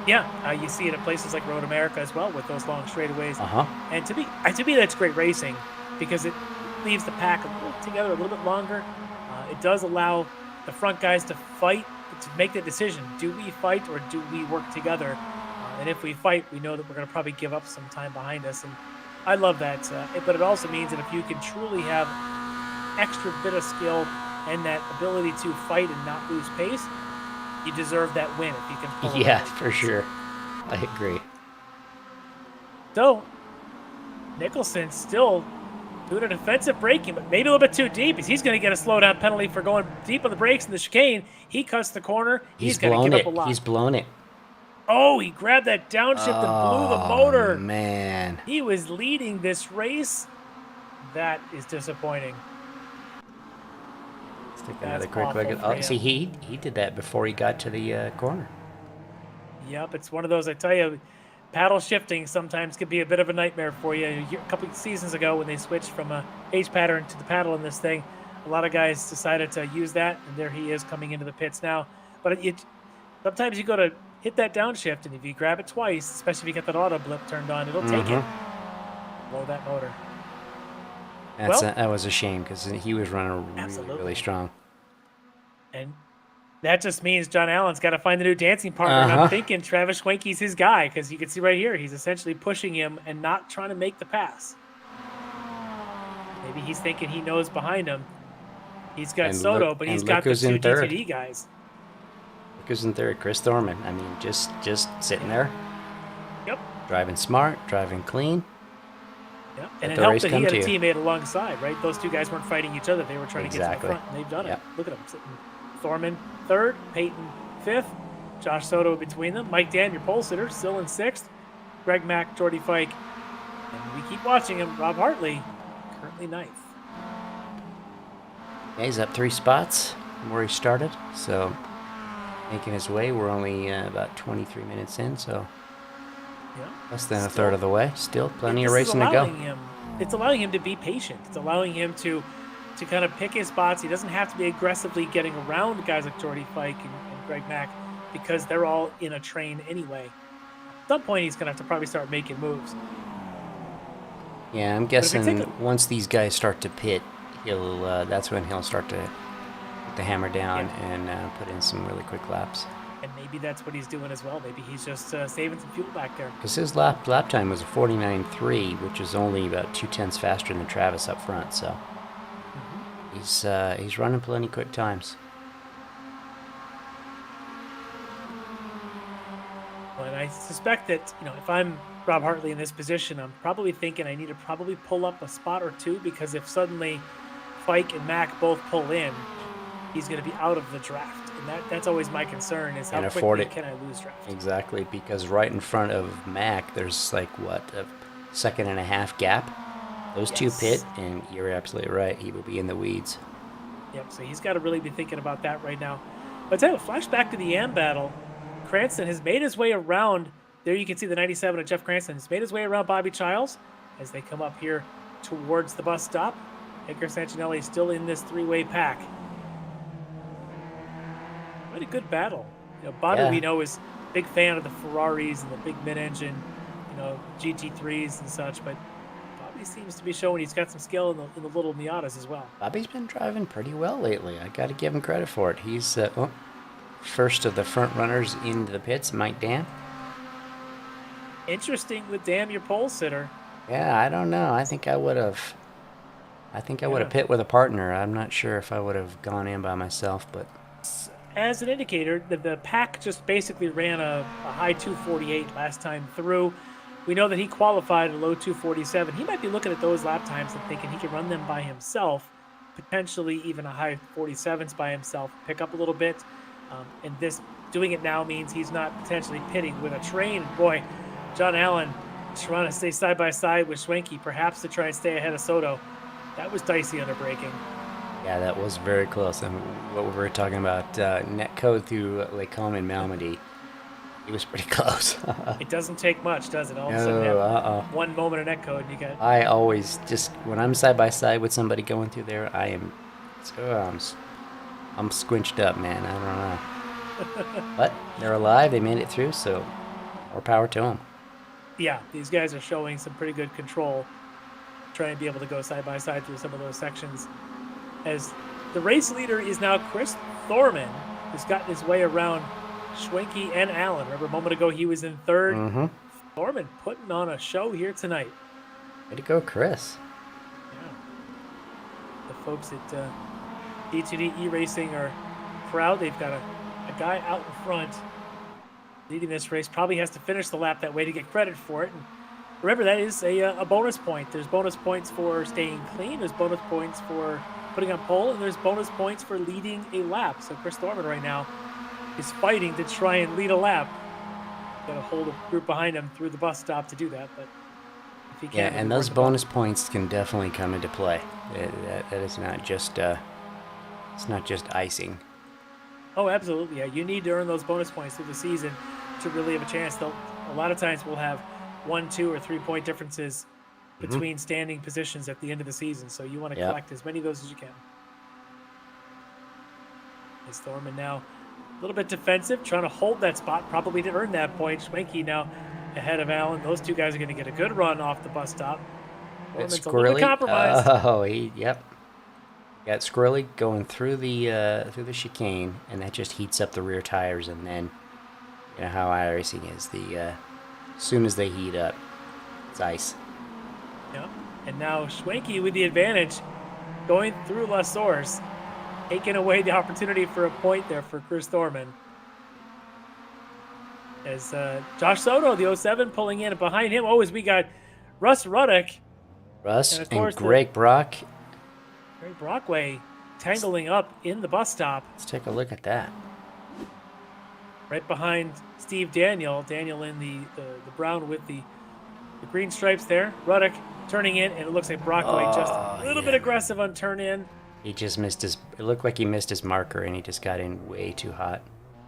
Speaker 2: Yeah, you see it at places like Road America as well with those long straightaways. And to me, that's great racing because it leaves the pack together a little bit longer. It does allow the front guys to fight, to make that decision. Do we fight or do we work together? And if we fight, we know that we're going to probably give up some time behind us. And I love that. But it also means that if you can truly have extra bit of skill and that ability to fight and not lose pace, you deserve that win if you can pull it out.
Speaker 4: For sure. I agree.
Speaker 2: So, Nicholson still doing a defensive braking, but maybe a little bit too deep. He's going to get a slowdown penalty for going deep on the brakes in the chicane. He cuts the corner. He's going to give up a lot.
Speaker 4: He's blown it.
Speaker 2: Oh, he grabbed that downshift and blew the motor.
Speaker 4: Man.
Speaker 2: He was leading this race. That is disappointing.
Speaker 4: Let's take another quick look at. Oh, see, he did that before he got to the corner.
Speaker 2: Yep, it's one of those. I tell you, paddle shifting sometimes can be a bit of a nightmare for you. A couple of seasons ago, when they switched from a H pattern to the paddle in this thing, a lot of guys decided to use that, and there he is coming into the pits now. But sometimes you go to hit that downshift, and if you grab it twice, especially if you get that auto blip turned on, it'll take it. Blow that motor.
Speaker 4: That was a shame because he was running really, really strong.
Speaker 2: And that just means John Allen's got to find a new dancing partner. And I'm thinking Travis Schwenke's his guy because you can see right here, he's essentially pushing him and not trying to make the pass. Maybe he's thinking he knows behind him. He's got Soto, but he's got the two DTD guys.
Speaker 4: Look who's in third, Chris Thorman. I mean, just sitting there.
Speaker 2: Yep.
Speaker 4: Driving smart, driving clean.
Speaker 2: Yep. And it helped that he had a teammate alongside, right? Those two guys weren't fighting each other. They were trying to get to the front, and they've done it. Look at them sitting. Thorman third, Peyton fifth, Josh Soto between them. Mike Dam, your pole sitter, still in sixth. Greg Mack, Jordy Fike. And we keep watching him. Rob Hartley, currently ninth.
Speaker 4: Yeah, he's up 3 spots from where he started, so making his way. We're only about 23 minutes in, so less than a third of the way. Still plenty of racing to go.
Speaker 2: It's allowing him to be patient. It's allowing him to kind of pick his spots. He doesn't have to be aggressively getting around guys like Jordy Fike and Greg Mack because they're all in a train anyway. At some point, he's going to have to probably start making moves.
Speaker 4: Yeah, I'm guessing once these guys start to pit, that's when he'll start to put the hammer down and put in some really quick laps.
Speaker 2: And maybe that's what he's doing as well. Maybe he's just saving some fuel back there.
Speaker 4: Because his lap time was a 49.3, which is only about 0.2 faster than Travis up front. So he's running plenty quick times.
Speaker 2: Well, and I suspect that if I'm Rob Hartley in this position, I'm probably thinking I need to probably pull up a spot or two because if suddenly Fike and Mack both pull in, he's going to be out of the draft. And that's always my concern is how quickly can I lose draft.
Speaker 4: Exactly, because right in front of Mack, there's like, a 1.5 second gap. Those two pit, and you're absolutely right. He will be in the weeds.
Speaker 2: Yep, so he's got to really be thinking about that right now. But tell you, flashback to the AM battle. Cranston has made his way around. There you can see the 97 of Jeff Cranston. Has made his way around Bobby Childs as they come up here towards the bus stop. Edgar Santinelli is still in this three-way pack. What a good battle. Bobby, we know, is a big fan of the Ferraris and the big mid-engine, GT3s and such, but Bobby seems to be showing he's got some skill in the little Miatas as well.
Speaker 4: Bobby's been driving pretty well lately. I got to give him credit for it. He's first of the front runners into the pits, Mike Dam.
Speaker 2: Interesting with Dam, your pole sitter.
Speaker 4: Yeah, I don't know. I think I would have pit with a partner. I'm not sure if I would have gone in by myself, but
Speaker 2: as an indicator, the pack just basically ran a high 248 last time through. We know that he qualified a low 247. He might be looking at those lap times and thinking he can run them by himself, potentially even a high 47s by himself, pick up a little bit. And this doing it now means he's not potentially pitting with a train. Boy, John Allen trying to stay side by side with Schwenke, perhaps to try and stay ahead of Soto. That was dicey under braking.
Speaker 4: Yeah, that was very close. And what we were talking about, net code through Lake Como and Malmedy, it was pretty close.
Speaker 2: It doesn't take much, does it? All of a sudden, have one moment of net code, and you got.
Speaker 4: I always when I'm side by side with somebody going through there, I'm squinched up, man. I don't know. But they're alive. They made it through, so more power to them.
Speaker 2: Yeah, these guys are showing some pretty good control, trying to be able to go side by side through some of those sections. As the race leader is now Chris Thorman, who's gotten his way around Schwenke and Allen. Remember a moment ago he was in third. Thorman putting on a show here tonight.
Speaker 4: Way to go, Chris.
Speaker 2: Yeah. The folks at D2D iRacing are proud. They've got a guy out in front leading this race. Probably has to finish the lap that way to get credit for it. And remember, that is a bonus point. There's bonus points for staying clean. There's bonus points for putting on pole, and there's bonus points for leading a lap. So Chris Thorman right now is fighting to try and lead a lap. Got to hold a group behind him through the bus stop to do that, but if he can,
Speaker 4: and those bonus points can definitely come into play. That is not just it's not just icing.
Speaker 2: Oh, absolutely. Yeah, you need to earn those bonus points through the season to really have a chance. A lot of times we'll have 1, 2, or 3 point differences between standing positions at the end of the season. So you want to collect as many of those as you can. As Thorman now a little bit defensive, trying to hold that spot, probably to earn that point. Schwenke now ahead of Allen. Those two guys are going to get a good run off the bus stop. Norman's
Speaker 4: It's
Speaker 2: a little bit
Speaker 4: Squirrely.
Speaker 2: compromised.
Speaker 4: Oh, yep. Got Squirrely going through the chicane, and that just heats up the rear tires, and then you know how iRacing is. As soon as they heat up, it's ice.
Speaker 2: Yeah. And now Schwenke with the advantage, going through La Source, taking away the opportunity for a point there for Chris Thorman. As Josh Soto, the 07, pulling in, and behind him, as we got Russ Ruddock.
Speaker 4: Russ
Speaker 2: And, of
Speaker 4: and
Speaker 2: course,
Speaker 4: Greg Brock.
Speaker 2: Greg Brockway tangling up in the bus stop.
Speaker 4: Let's take a look at that.
Speaker 2: Right behind Steve Daniel. Daniel in the brown with the green stripes there. Ruddock turning in, and it looks like Brockway just a little bit aggressive on turn in.
Speaker 4: He just missed his. It looked like he missed his marker, and he just got in way too hot.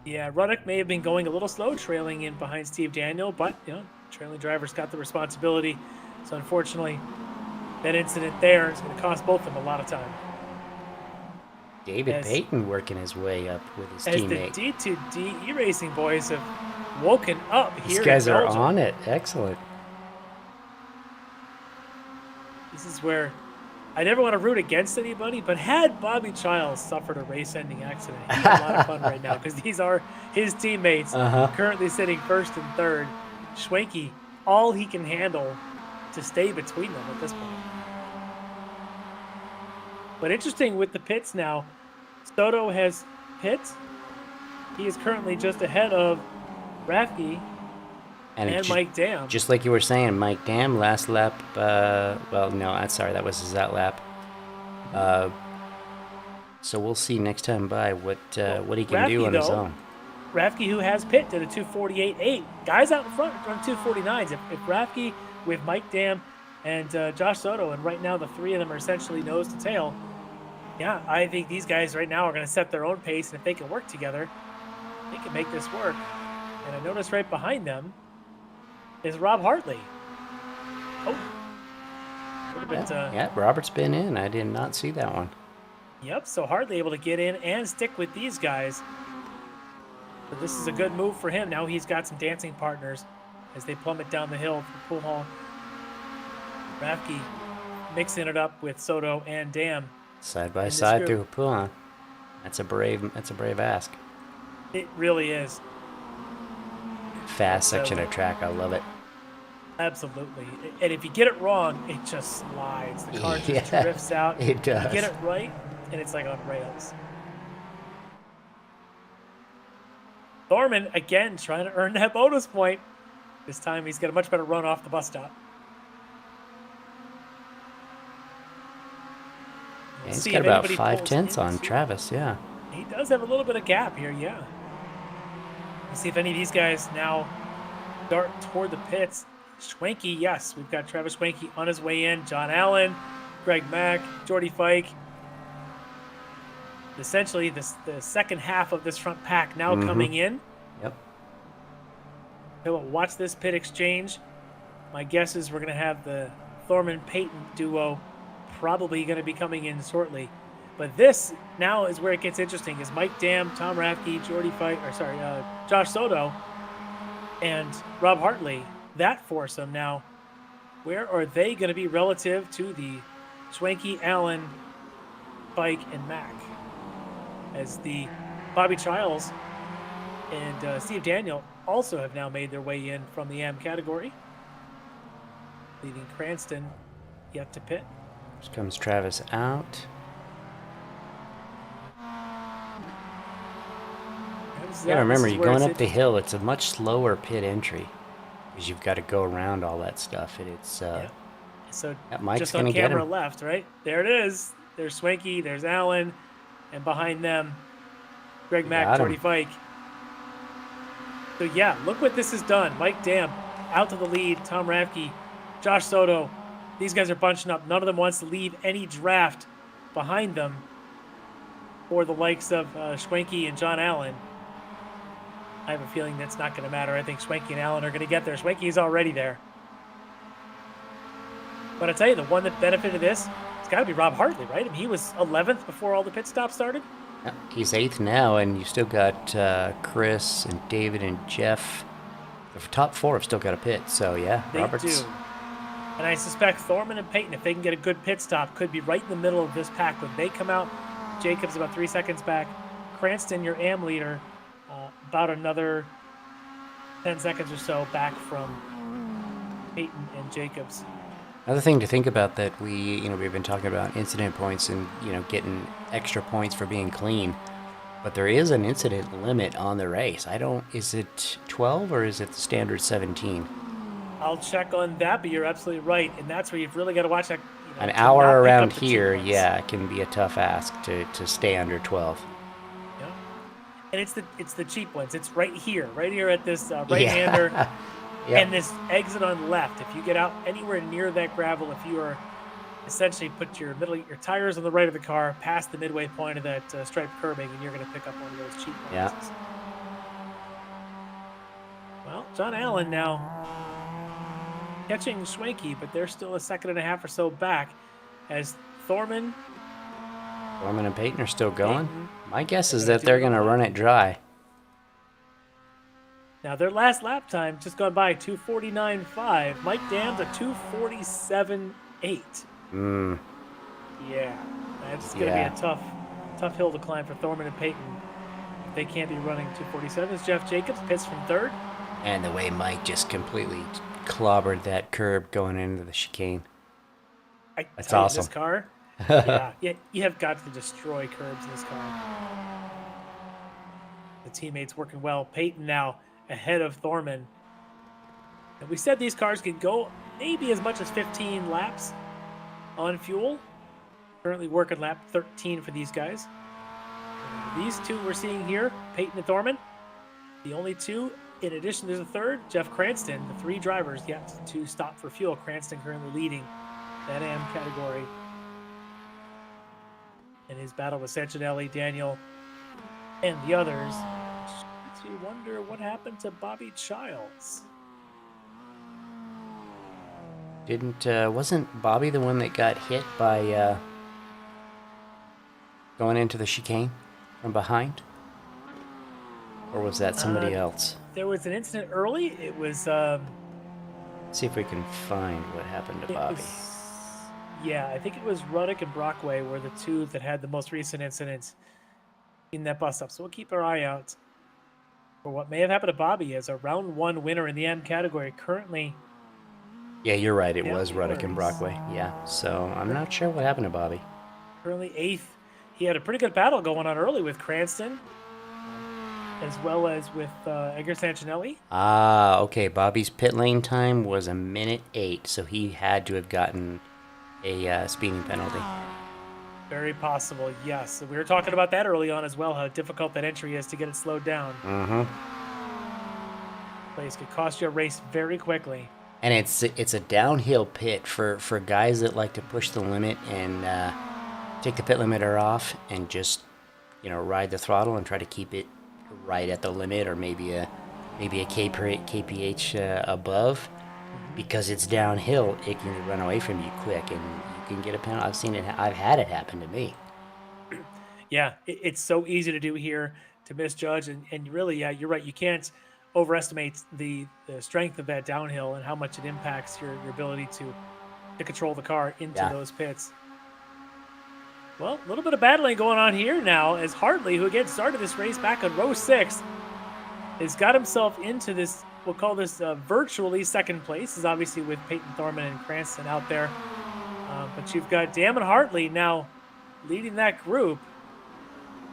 Speaker 2: Yeah, Ruddock may have been going a little slow, trailing in behind Steve Daniel, but trailing driver's got the responsibility. So unfortunately, that incident there is going to cost both of them a lot of time.
Speaker 4: David Payton working his way up with his
Speaker 2: as
Speaker 4: teammate.
Speaker 2: The D2D e-racing boys have woken up here.
Speaker 4: These guys
Speaker 2: in
Speaker 4: are
Speaker 2: Belgium.
Speaker 4: on it. Excellent.
Speaker 2: This is where I never want to root against anybody, but had Bobby Childs suffered a race-ending accident, he's a lot of fun right now because these are his teammates currently sitting first and third. Schwenke, all he can handle to stay between them at this point. But interesting with the pits now, Soto has pit. He is currently just ahead of Rafke and Mike Dam.
Speaker 4: Just like you were saying, Mike Dam last lap. Well, no, I'm sorry, that was his lap. So we'll see next time by what he can do on his own.
Speaker 2: Rafke, who has pit, did a 2:48.8. Guys out in front run 2:49s. If Rafke with Mike Dam and Josh Soto, and right now the three of them are essentially nose to tail. Yeah, I think these guys right now are going to set their own pace, and if they can work together, they can make this work. And I notice right behind them is Rob Hartley.
Speaker 4: Robert's been in. I did not see that one.
Speaker 2: Yep, so Hartley able to get in and stick with these guys. But this is a good move for him. Now he's got some dancing partners as they plummet down the hill from Pool Hall. Rafke mixing it up with Soto and Dam.
Speaker 4: Side by side through Pool. That's a brave ask.
Speaker 2: It really is.
Speaker 4: Fast section of track. I love it.
Speaker 2: Absolutely. And if you get it wrong, it just slides. The car just drifts out.
Speaker 4: It does.
Speaker 2: You get it right, and it's like on rails. Thorman, again, trying to earn that bonus point. This time he's got a much better run off the bus stop.
Speaker 4: Yeah, he's got about 5/10 on Travis, yeah.
Speaker 2: He does have a little bit of gap here, yeah. Let's see if any of these guys now dart toward the pits. Schwenke, yes, we've got Travis Schwenke on his way in. John Allen, Greg Mack, Jordy Fike. Essentially, the second half of this front pack now coming in.
Speaker 4: Yep.
Speaker 2: So watch this pit exchange. My guess is we're going to have the Thorman-Payton duo probably going to be coming in shortly. But this now is where it gets interesting. Is Mike Dam, Tom Rafke, Josh Soto, and Rob Hartley. That foursome now, where are they going to be relative to the Schwenke, Allen, Bike, and Mack? As the Bobby Childs and Steve Daniel also have now made their way in from the AM category, leaving Cranston yet to pit.
Speaker 4: Here comes Travis out. Yeah, remember, you're going up the hill. It's a much slower pit entry because you've got to go around all that stuff. And it's
Speaker 2: so
Speaker 4: Mike's
Speaker 2: just on
Speaker 4: gonna get
Speaker 2: camera
Speaker 4: him.
Speaker 2: left, right? There it is. There's Schwenke, there's Allen, and behind them, Greg Mack, Jordy Fike. So yeah, look what this has done. Mike Dam out to the lead. Tom Rafke, Josh Soto. These guys are bunching up. None of them wants to leave any draft behind them for the likes of Schwenke and John Allen. I have a feeling that's not going to matter. I think Schwenke and Allen are going to get there. Schwenke's already there. But I tell you, the one that benefited this, it's got to be Rob Hartley, right? I mean, he was 11th before all the pit stops started.
Speaker 4: He's 8th now, and you still got Chris and David and Jeff. The top 4 have still got a pit, so yeah,
Speaker 2: They
Speaker 4: Robert's.
Speaker 2: do. And I suspect Thorman and Payton, if they can get a good pit stop, could be right in the middle of this pack. When they come out, Jacobs about 3 seconds back. Cranston, your AM leader, about another 10 seconds or so back from Payton and Jacobs.
Speaker 4: Another thing to think about that we've been talking about incident points and, getting extra points for being clean. But there is an incident limit on the race. Is it 12 or is it the standard 17?
Speaker 2: I'll check on that, but you're absolutely right. And that's where you've really got to watch that.
Speaker 4: An hour around here, it can be a tough ask to stay under 12.
Speaker 2: Yeah. And it's the cheap ones. It's right here at this right-hander. Yep. And this exit on the left. If you get out anywhere near that gravel, if you are essentially put your tires on the right of the car, past the midway point of that striped curbing, and you're going to pick up one of those cheap ones.
Speaker 4: Yeah.
Speaker 2: Well, John Allen now catching Swanky, but they're still a second and a half or so back as Thorman
Speaker 4: and Payton are still going. My guess is that they're going to run it dry.
Speaker 2: Now, their last lap time just gone by, 2:49.5. Mike Dam's a 2:47.8. Yeah, that's going to be a tough hill to climb for Thorman and Payton. They can't be running 2:47. As Jeff Jacobs pits from third.
Speaker 4: And the way Mike just completely clobbered that curb going into the chicane. That's awesome.
Speaker 2: This car, yeah, you have got to destroy curbs in this car. The teammates working well. Payton now ahead of Thorman. And we said these cars could go maybe as much as 15 laps on fuel. Currently working lap 13 for these guys. These two we're seeing here, Payton and Thorman, the only two. In addition, there's a third, Jeff Cranston. The three drivers yet to stop for fuel. Cranston currently leading that AM category in his battle with Sancinelli, Daniel, and the others. Makes you wonder what happened to Bobby Childs.
Speaker 4: Wasn't Bobby the one that got hit by going into the chicane from behind? Or was that somebody else?
Speaker 2: There was an incident early. It was...
Speaker 4: see if we can find what happened to Bobby.
Speaker 2: I think it was Ruddick and Brockway were the two that had the most recent incidents in that bus stop. So we'll keep our eye out for what may have happened to Bobby as a round one winner in the M category. Currently...
Speaker 4: Yeah, you're right. It was Ruddick and Brockway. Yeah, so I'm not sure what happened to Bobby.
Speaker 2: Currently 8th. He had a pretty good battle going on early with Cranston, as well as with Edgar Sancinelli.
Speaker 4: Ah, okay. Bobby's pit lane time was 1:08, so he had to have gotten a speeding penalty.
Speaker 2: Very possible, yes. We were talking about that early on as well, how difficult that entry is to get it slowed down.
Speaker 4: Mm-hmm.
Speaker 2: Place could cost you a race very quickly.
Speaker 4: And it's a downhill pit for guys that like to push the limit and take the pit limiter off and just ride the throttle and try to keep it right at the limit, or maybe a kph above. Because it's downhill, it can run away from you quick, and you can get a penalty. I've seen it. I've had it happen to me.
Speaker 2: Yeah, it's so easy to do here, to misjudge, and really, yeah, you're right. You can't overestimate the strength of that downhill and how much it impacts your ability to control the car into those pits. Well, a little bit of battling going on here now as Hartley, who again started this race back on row 6, has got himself into this, we'll call this virtually second place. This is obviously with Payton Thorman and Cranston out there. But you've got Dam and Hartley now leading that group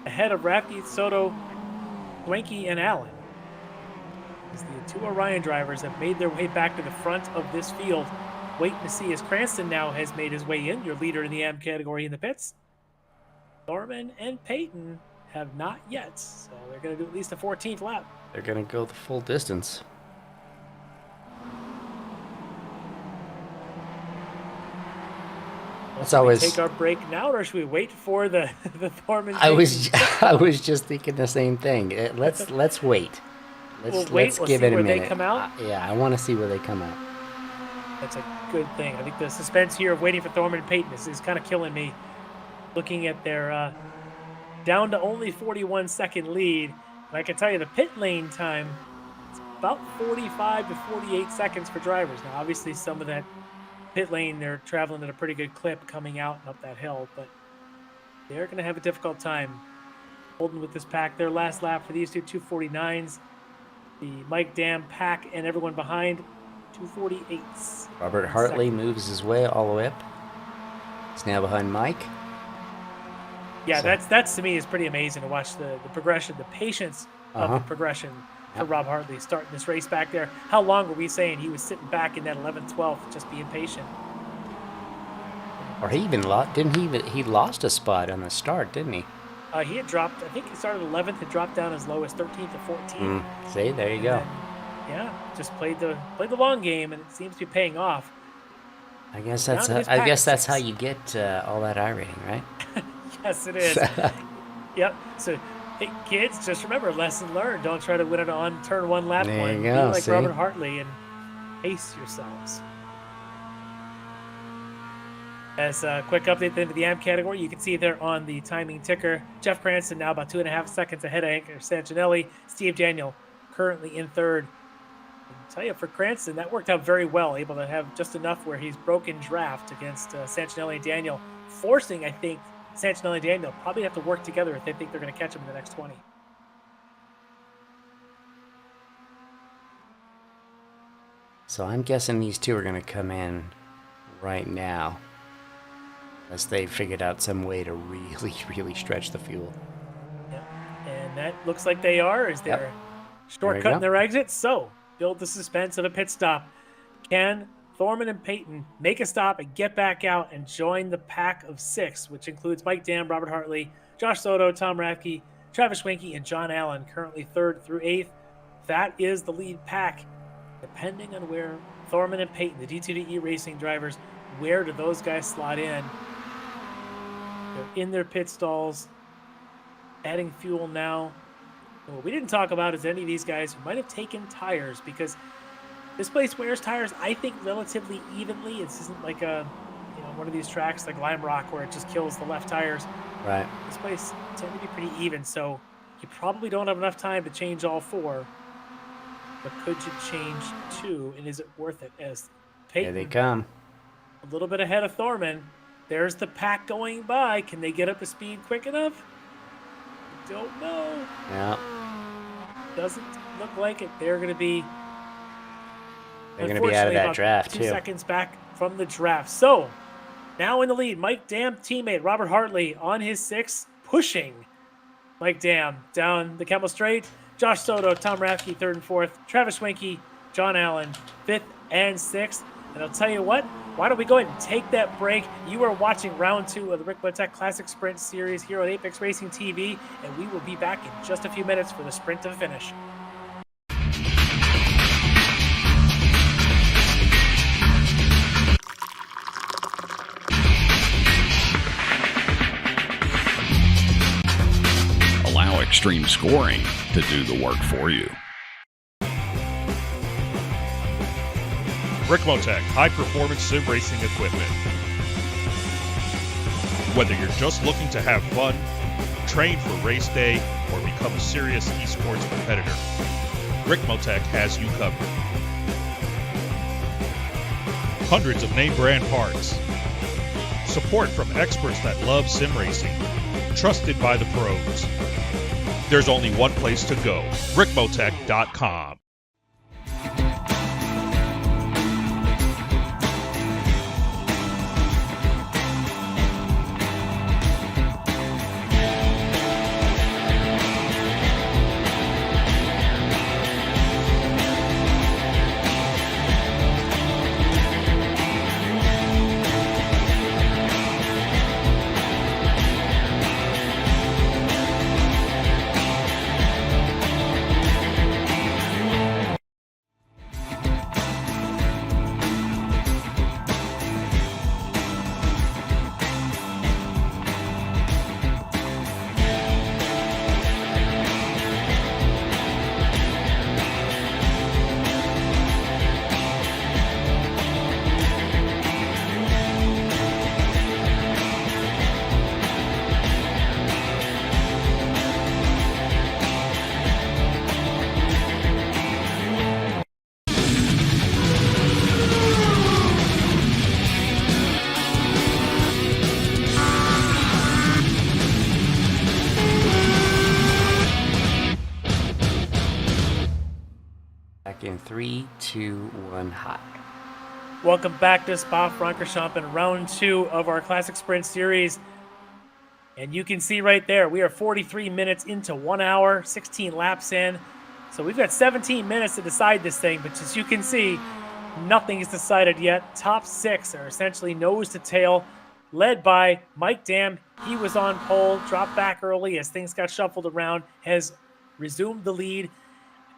Speaker 2: ahead of Rafki, Soto, Swanky, and Allen. As the two Orion drivers have made their way back to the front of this field, waiting to see as Cranston now has made his way in, your leader in the AM category in the pits. Thorman and Payton have not yet, so they're going to do at least a 14th lap.
Speaker 4: They're going to go the full distance.
Speaker 2: Should we take our break now, or should we wait for the Thorman?
Speaker 4: I was just thinking the same thing. Let's wait. Let's give it a minute.
Speaker 2: They come out?
Speaker 4: Yeah, I want to see where they come out.
Speaker 2: That's a good thing. I think the suspense here of waiting for Thorman and Payton is kind of killing me. Looking at their down to only 41-second lead. And I can tell you the pit lane time, it's about 45 to 48 seconds for drivers. Now, obviously, some of that pit lane, they're traveling at a pretty good clip coming out and up that hill, but they're going to have a difficult time holding with this pack. Their last lap for these two 249s. The Mike Dam pack and everyone behind 248s.
Speaker 4: Robert Hartley moves his way all the way up. He's now behind Mike.
Speaker 2: Yeah, that's to me is pretty amazing to watch the progression, the patience of the progression for Rob Hartley starting this race back there. How long were we saying he was sitting back in that 11th, 12th, just being patient?
Speaker 4: Or he even lost, he lost a spot on the start, didn't he?
Speaker 2: He had dropped, I think he started 11th, had dropped down as low as 13th or 14th.
Speaker 4: See, there you go.
Speaker 2: Then, yeah, just played the long game, and it seems to be paying off.
Speaker 4: I guess that's how you get all that iRating, right?
Speaker 2: Yes, it is. Yep. So, hey, kids, just remember, lesson learned. Don't try to win it on turn one, lap
Speaker 4: there
Speaker 2: one.
Speaker 4: You go,
Speaker 2: Be like
Speaker 4: see?
Speaker 2: Robert Hartley and pace yourselves. As a quick update into the AM category, you can see there on the timing ticker, Jeff Cranston now about 2.5 seconds ahead of Anchor Santinelli. Steve Daniel currently in third. I'll tell you, for Cranston, that worked out very well, able to have just enough where he's broken draft against Santinelli and Daniel, forcing, I think, Santinelli and Daniel probably have to work together if they think they're going to catch him in the next 20.
Speaker 4: So I'm guessing these two are going to come in right now, as they figured out some way to really, really stretch the fuel.
Speaker 2: Yep. And that looks like they are, as they're shortcutting their exit. So, build the suspense of a pit stop. Can Thorman and Peyton make a stop and get back out and join the pack of 6, which includes Mike Dam, Robert Hartley, Josh Soto, Tom Rathke, Travis Schwenke, and John Allen, currently 3rd through 8th. That is the lead pack. Depending on where Thorman and Peyton, the D2D iRacing drivers, where do those guys slot in? They're in their pit stalls, adding fuel now. And what we didn't talk about is any of these guys who might have taken tires, because this place wears tires, I think, relatively evenly. This isn't like one of these tracks like Lime Rock where it just kills the left tires.
Speaker 4: Right.
Speaker 2: This place tends to be pretty even, so you probably don't have enough time to change all 4. But could you change 2, and is it worth it? As Peyton,
Speaker 4: Here they come.
Speaker 2: a little bit ahead of Thorman. There's the pack going by. Can they get up to speed quick enough? Don't know.
Speaker 4: Yeah.
Speaker 2: Doesn't look like it. They're going to be
Speaker 4: out of that draft,
Speaker 2: 2 seconds back from the draft. So, now in the lead, Mike Dam teammate Robert Hartley on his 6, pushing Mike Dam down the Camel Straight. Josh Soto, Tom Rathke, 3rd and 4th. Travis Schwenke, John Allen, 5th and 6th. And I'll tell you what, why don't we go ahead and take that break? You are watching round 2 of the Ricmotech Classic Sprint Series here on Apex Racing TV, and we will be back in just a few minutes for the sprint to finish.
Speaker 3: Allow extreme scoring to do the work for you.
Speaker 5: Ricmotech high-performance sim racing equipment. Whether you're just looking to have fun, train for race day, or become a serious esports competitor, Ricmotech has you covered. Hundreds of name-brand parts. Support from experts that love sim racing. Trusted by the pros. There's only one place to go, Ricmotech.com.
Speaker 4: in 3, 2, 1, hot.
Speaker 2: Welcome back to Spa-Francorchamps in round 2 of our Classic Sprint Series. And you can see right there, we are 43 minutes into 1 hour, 16 laps in. So we've got 17 minutes to decide this thing, but as you can see, nothing is decided yet. Top 6 are essentially nose to tail, led by Mike Dam. He was on pole, dropped back early as things got shuffled around, has resumed the lead.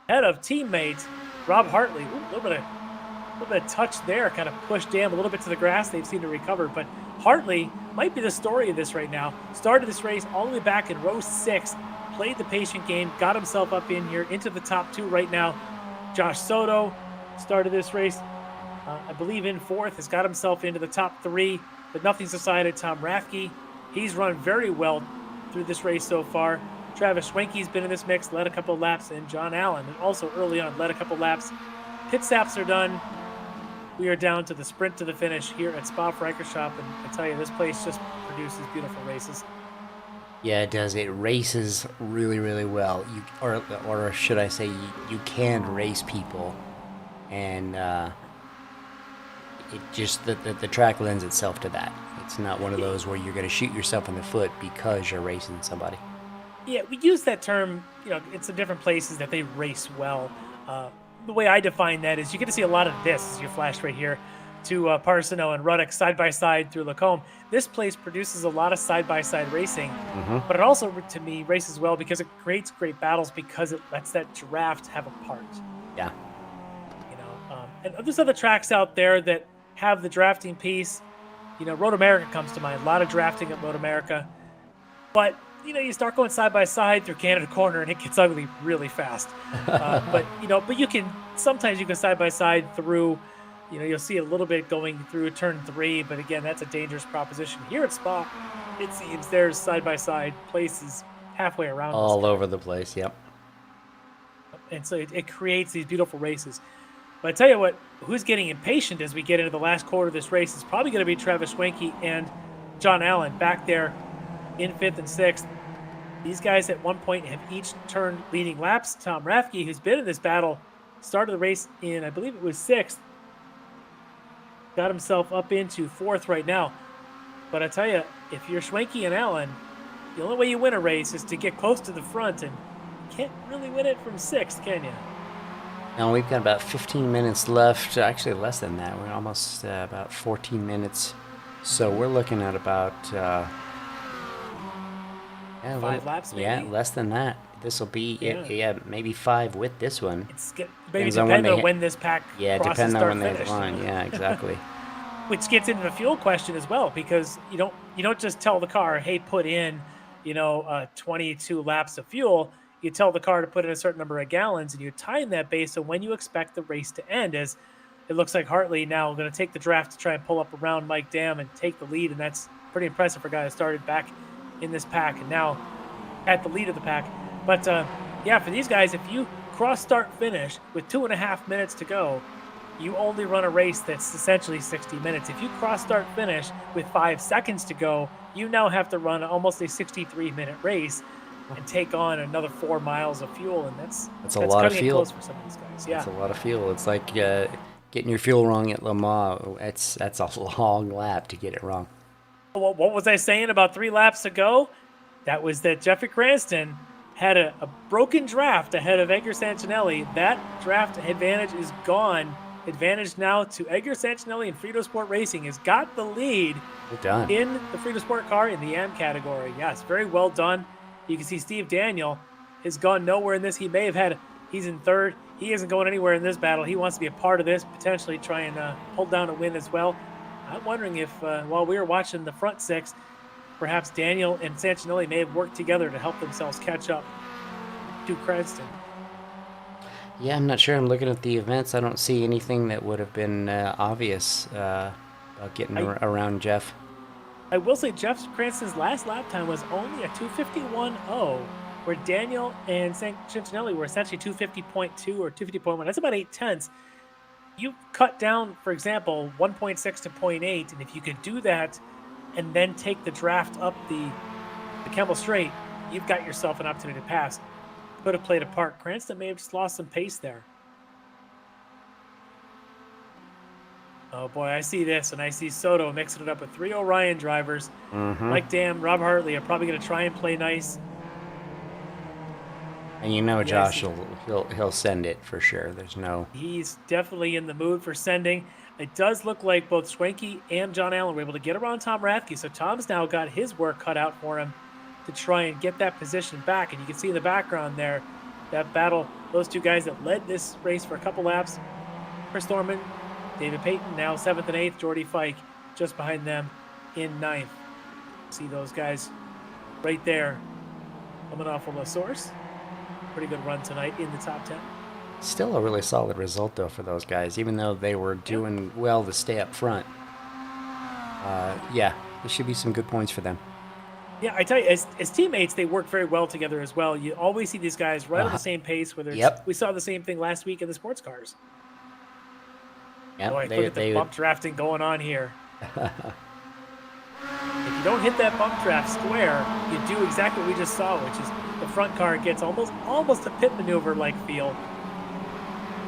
Speaker 2: Ahead of teammate Rob Hartley. Ooh, a little bit of touch there, kind of pushed Dam a little bit to the grass. They've seemed to recover, but Hartley might be the story of this right now. Started this race all the way back in row 6, played the patient game, got himself up in here into the top 2 right now. Josh Soto started this race, I believe in 4th, has got himself into the top 3, but nothing's decided. Tom Rathke, he's run very well through this race so far. Travis Schwenke's been in this mix, led a couple laps, and John Allen, and also early on, led a couple laps. Pit stops are done. We are down to the sprint to the finish here at Spa-Francorchamps, and I tell you, this place just produces beautiful races.
Speaker 4: Yeah, it does. It races really, really well. Or should I say, you can race people, and it just the track lends itself to that. It's not one of those where you're going to shoot yourself in the foot because you're racing somebody.
Speaker 2: Yeah, we use that term, it's in different places that they race well. The way I define that is you get to see a lot of this as you flash right here to Parsino and Ruddock side-by-side through Lacombe. This place produces a lot of side-by-side racing, but it also, to me, races well because it creates great battles because it lets that draft have a part.
Speaker 4: Yeah.
Speaker 2: And there's other tracks out there that have the drafting piece. Road America comes to mind. A lot of drafting at Road America. But you start going side by side through Canada Corner and it gets ugly really fast. But you can sometimes you go side by side through, you'll see a little bit going through turn 3, but again, that's a dangerous proposition. Here at Spa, it seems there's side by side places halfway around.
Speaker 4: All over the place, yep.
Speaker 2: And so it creates these beautiful races. But I tell you what, who's getting impatient as we get into the last quarter of this race is probably going to be Travis Schwenke and John Allen back there in 5th and 6th. These guys at one point have each turned leading laps. Tom Rathke, who's been in this battle, started the race in, I believe it was 6th. Got himself up into 4th right now. But I tell you, if you're Schwenke and Allen, the only way you win a race is to get close to the front, and you can't really win it from 6th, can you?
Speaker 4: Now we've got about 15 minutes left. Actually, less than that. We're almost about 14 minutes. So we're looking at about
Speaker 2: 5 laps, maybe?
Speaker 4: Yeah, less than that. This will be maybe 5 with this one.
Speaker 2: Maybe depending on when this pack crosses
Speaker 4: depending on when they
Speaker 2: finish.
Speaker 4: line. Yeah, exactly.
Speaker 2: Which gets into the fuel question as well, because you don't just tell the car, hey, put in 22 laps of fuel. You tell the car to put in a certain number of gallons, and you time that based on when you expect the race to end. As it looks like Hartley now going to take the draft to try and pull up around Mike Dam and take the lead, and that's pretty impressive for a guy that started back in this pack and now at the lead of the pack. But for these guys, if you cross start finish with 2.5 minutes to go, you only run a race that's essentially 60 minutes. If you cross start finish with 5 seconds to go, you now have to run almost a 63-minute race and take on another 4 miles of fuel, and that's
Speaker 4: a lot of fuel
Speaker 2: close for some of these guys. Yeah,
Speaker 4: that's a lot of fuel. It's like getting your fuel wrong at Le Mans. That's a long lap to get it wrong.
Speaker 2: What was I saying about 3 laps to go? That was that Jeffrey Cranston had a broken draft ahead of Edgar Santinelli. That draft advantage is gone. Advantage now to Edgar Santinelli and Frito Sport Racing has got the lead in the Frito Sport car in the M category. Yes, very well done. You can see Steve Daniel has gone nowhere in this. He's in 3rd. He isn't going anywhere in this battle. He wants to be a part of this, potentially try and pull down a win as well. I'm wondering if, while we were watching the front 6, perhaps Daniel and Santinelli may have worked together to help themselves catch up to Cranston.
Speaker 4: Yeah, I'm not sure. I'm looking at the events. I don't see anything that would have been obvious about getting around Jeff.
Speaker 2: I will say Jeff Cranston's last lap time was only a 251.0, where Daniel and Santinelli were essentially 250.2 or 250.1. That's about 8 tenths. You cut down, for example, 1.6 to 0.8, and if you could do that and then take the draft up the Kemmel Straight, you've got yourself an opportunity to pass. Could have played a part. Cranston may have just lost some pace there. Oh boy, I see this, and I see Soto mixing it up with 3 Orion drivers. Mike Dam, Rob Hartley are probably going to try and play nice.
Speaker 4: And you know Josh he'll send it for sure. There's no.
Speaker 2: He's definitely in the mood for sending. It does look like both Schwenke and John Allen were able to get around Tom Rathke, so Tom's now got his work cut out for him to try and get that position back. And you can see in the background there, that battle, those two guys that led this race for a couple laps. Chris Thorman, David Payton, now 7th and 8th. Jordy Fike just behind them in 9th. See those guys right there coming off of La Source. Pretty good run tonight in the top 10.
Speaker 4: Still a really solid result, though, for those guys, even though they were doing well to stay up front. Yeah, there should be some good points for them.
Speaker 2: Yeah, I tell you, as teammates, they work very well together as well. You always see these guys right on the same pace, whether it's, we saw the same thing last week in the sports cars.
Speaker 4: Yep,
Speaker 2: Boy, look at the bump drafting going on here. If you don't hit that bump draft square, you do exactly what we just saw, which is the front car gets almost a pit maneuver-like feel.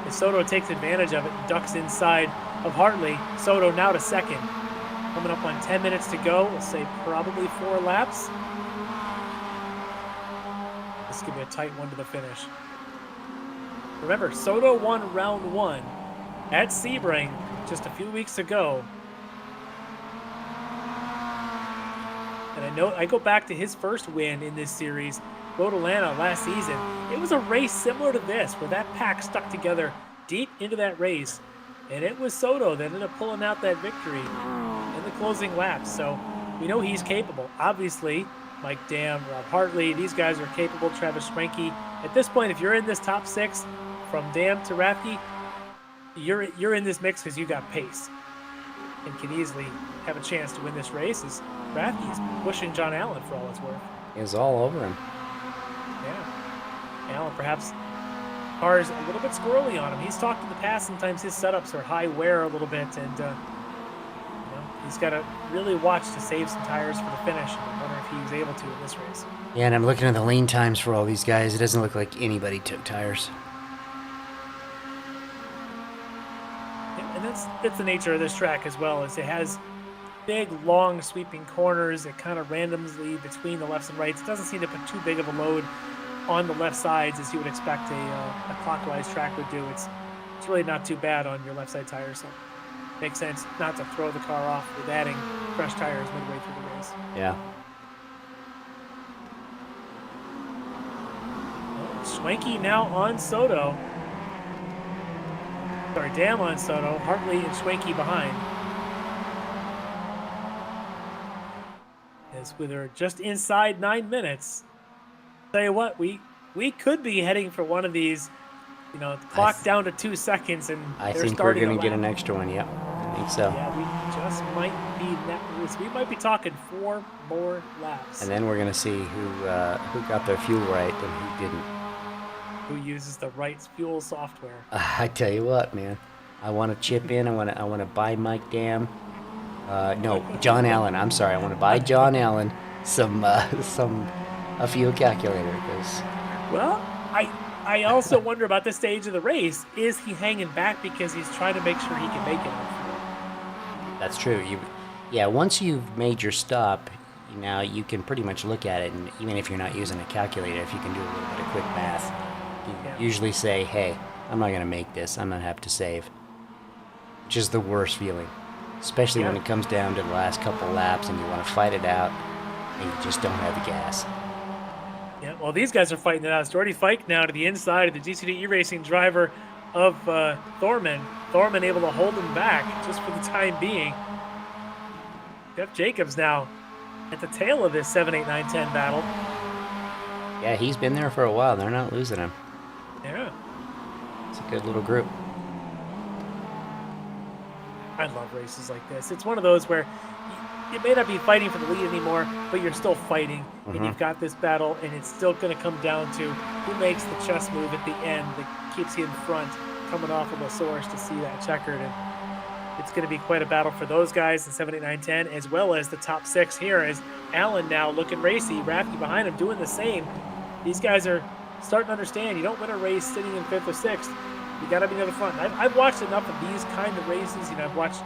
Speaker 2: And Soto takes advantage of it and ducks inside of Hartley. Soto now to second. Coming up on 10 minutes to go. We'll say probably 4 laps. This is going to be a tight one to the finish. Remember, Soto won round 1 at Sebring just a few weeks ago. And I know I go back to his first win in this series, Road Atlanta last season. It was a race similar to this, where that pack stuck together deep into that race. And it was Soto that ended up pulling out that victory in the closing laps. So we know he's capable. Obviously, Mike Dam, Rob Hartley, these guys are capable. Travis Schwenke. At this point, if you're in this top 6, from Dam to Rathke, you're in this mix because you got pace and can easily have a chance to win this race. As Rathke's pushing John Allen for all it's worth.
Speaker 4: It was all over him.
Speaker 2: Yeah. Allen perhaps cars a little bit squirrely on him. He's talked in the past, sometimes his setups are high wear a little bit, and he's got to really watch to save some tires for the finish. I wonder if he was able to in this race.
Speaker 4: Yeah, and I'm looking at the lean times for all these guys. It doesn't look like anybody took tires.
Speaker 2: Yeah, and that's the nature of this track as well, is it has big, long, sweeping corners. It kind of randomly between the lefts and rights. It doesn't seem to put too big of a load on the left sides as you would expect a clockwise track would do. It's really not too bad on your left side tires, so it makes sense not to throw the car off with adding fresh tires midway through the race.
Speaker 4: Yeah.
Speaker 2: Schwenke now on Soto. Sorry, Dam on Soto. Hartley and Schwenke behind. As we're just inside 9 minutes. Tell you what, we could be heading for one of these, the clock down to 2 seconds, and
Speaker 4: I think we're going to get an extra one. Yeah, I think so.
Speaker 2: Yeah, we just might be that. We might be talking 4 more laps.
Speaker 4: And then we're going to see who got their fuel right and who didn't.
Speaker 2: Who uses the right fuel software?
Speaker 4: I tell you what, man, I want to chip in. I want to buy Mike Dam. No, John Allen. I'm sorry. I want to buy John Allen a fuel calculator, because.
Speaker 2: Well, I also wonder about this stage of the race. Is he hanging back because he's trying to make sure he can make it on fuel?
Speaker 4: That's true. Once you've made your stop, now you can pretty much look at it, and even if you're not using a calculator, if you can do a little bit of quick math, you usually say, hey, I'm not going to make this. I'm going to have to save. Which is the worst feeling. Especially when it comes down to the last couple laps and you want to fight it out and you just don't have the gas.
Speaker 2: Yeah, well, these guys are fighting it out. It's Jordy Fike now to the inside of the GCD iRacing driver of Thorman. Thorman able to hold him back just for the time being. Jeff Jacobs now at the tail of this 7, 8, 9, 10 battle.
Speaker 4: Yeah, he's been there for a while. They're not losing him.
Speaker 2: Yeah.
Speaker 4: It's a good little group.
Speaker 2: I love races like this. It's one of those where you may not be fighting for the lead anymore, but you're still fighting, and you've got this battle, and it's still going to come down to who makes the chess move at the end that keeps you in front, coming off of a source to see that checkered. And it's going to be quite a battle for those guys in 7, 8, 9, 10, as well as the top 6 here, as Allen now looking racy, Rathke behind him doing the same. These guys are starting to understand you don't win a race sitting in 5th or 6th. You got to be near the front. I've watched enough of these kind of races. I've watched,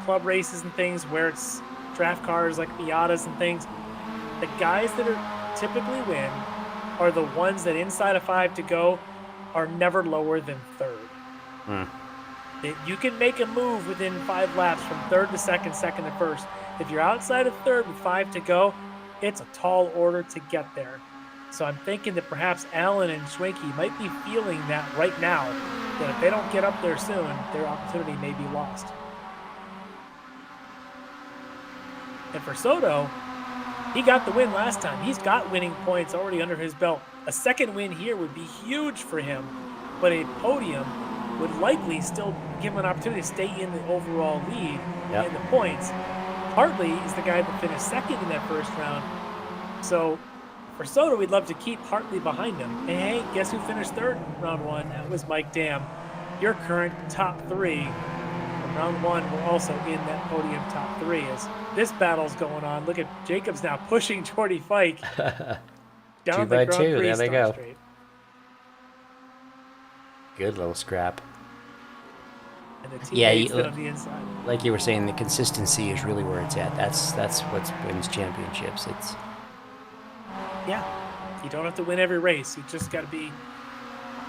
Speaker 2: club races and things where it's draft cars like Miatas and things. The guys that are typically win are the ones that inside of 5 to go are never lower than third. You can make a move within 5 laps from third to second, second to first. If you're outside of third with 5 to go, it's a tall order to get there. So I'm thinking that perhaps Allen and Schwenke might be feeling that right now, that if they don't get up there soon, their opportunity may be lost. And for Soto, he got the win last time. He's got winning points already under his belt. A second win here would be huge for him, but a podium would likely still give him an opportunity to stay in the overall lead in the points. Hartley is the guy that finished second in that first round. So for Soto, we'd love to keep Hartley behind him. And hey, guess who finished third in round 1? That was Mike Dam. Your current top 3 from round 1 were also in that podium top 3 as this battle's going on. Look at Jacobs now pushing Jordy Fike down
Speaker 4: 2
Speaker 2: the
Speaker 4: by
Speaker 2: Grand
Speaker 4: 2.
Speaker 2: Prix
Speaker 4: There they go.
Speaker 2: straight.
Speaker 4: Good little scrap.
Speaker 2: And the teammates on the inside.
Speaker 4: Like you were saying, the consistency is really where it's at. That's what wins championships.
Speaker 2: Yeah, you don't have to win every race. You just got to be,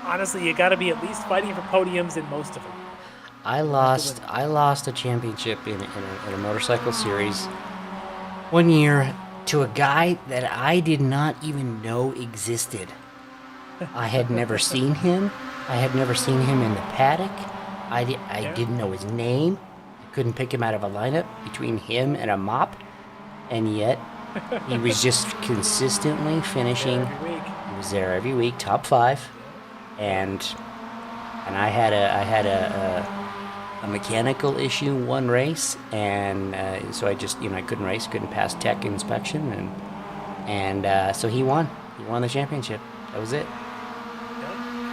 Speaker 2: honestly, you got to be at least fighting for podiums in most of them.
Speaker 4: I lost a championship in a motorcycle series one year to a guy that I did not even know existed. I had never seen him. I had never seen him in the paddock. I didn't know his name. I couldn't pick him out of a lineup between him and a mop. And yet, he was just consistently finishing. He was there every week, top 5. And I had a mechanical issue one race, and so I just I couldn't race, couldn't pass tech inspection, and so he won. He won the championship. That was it.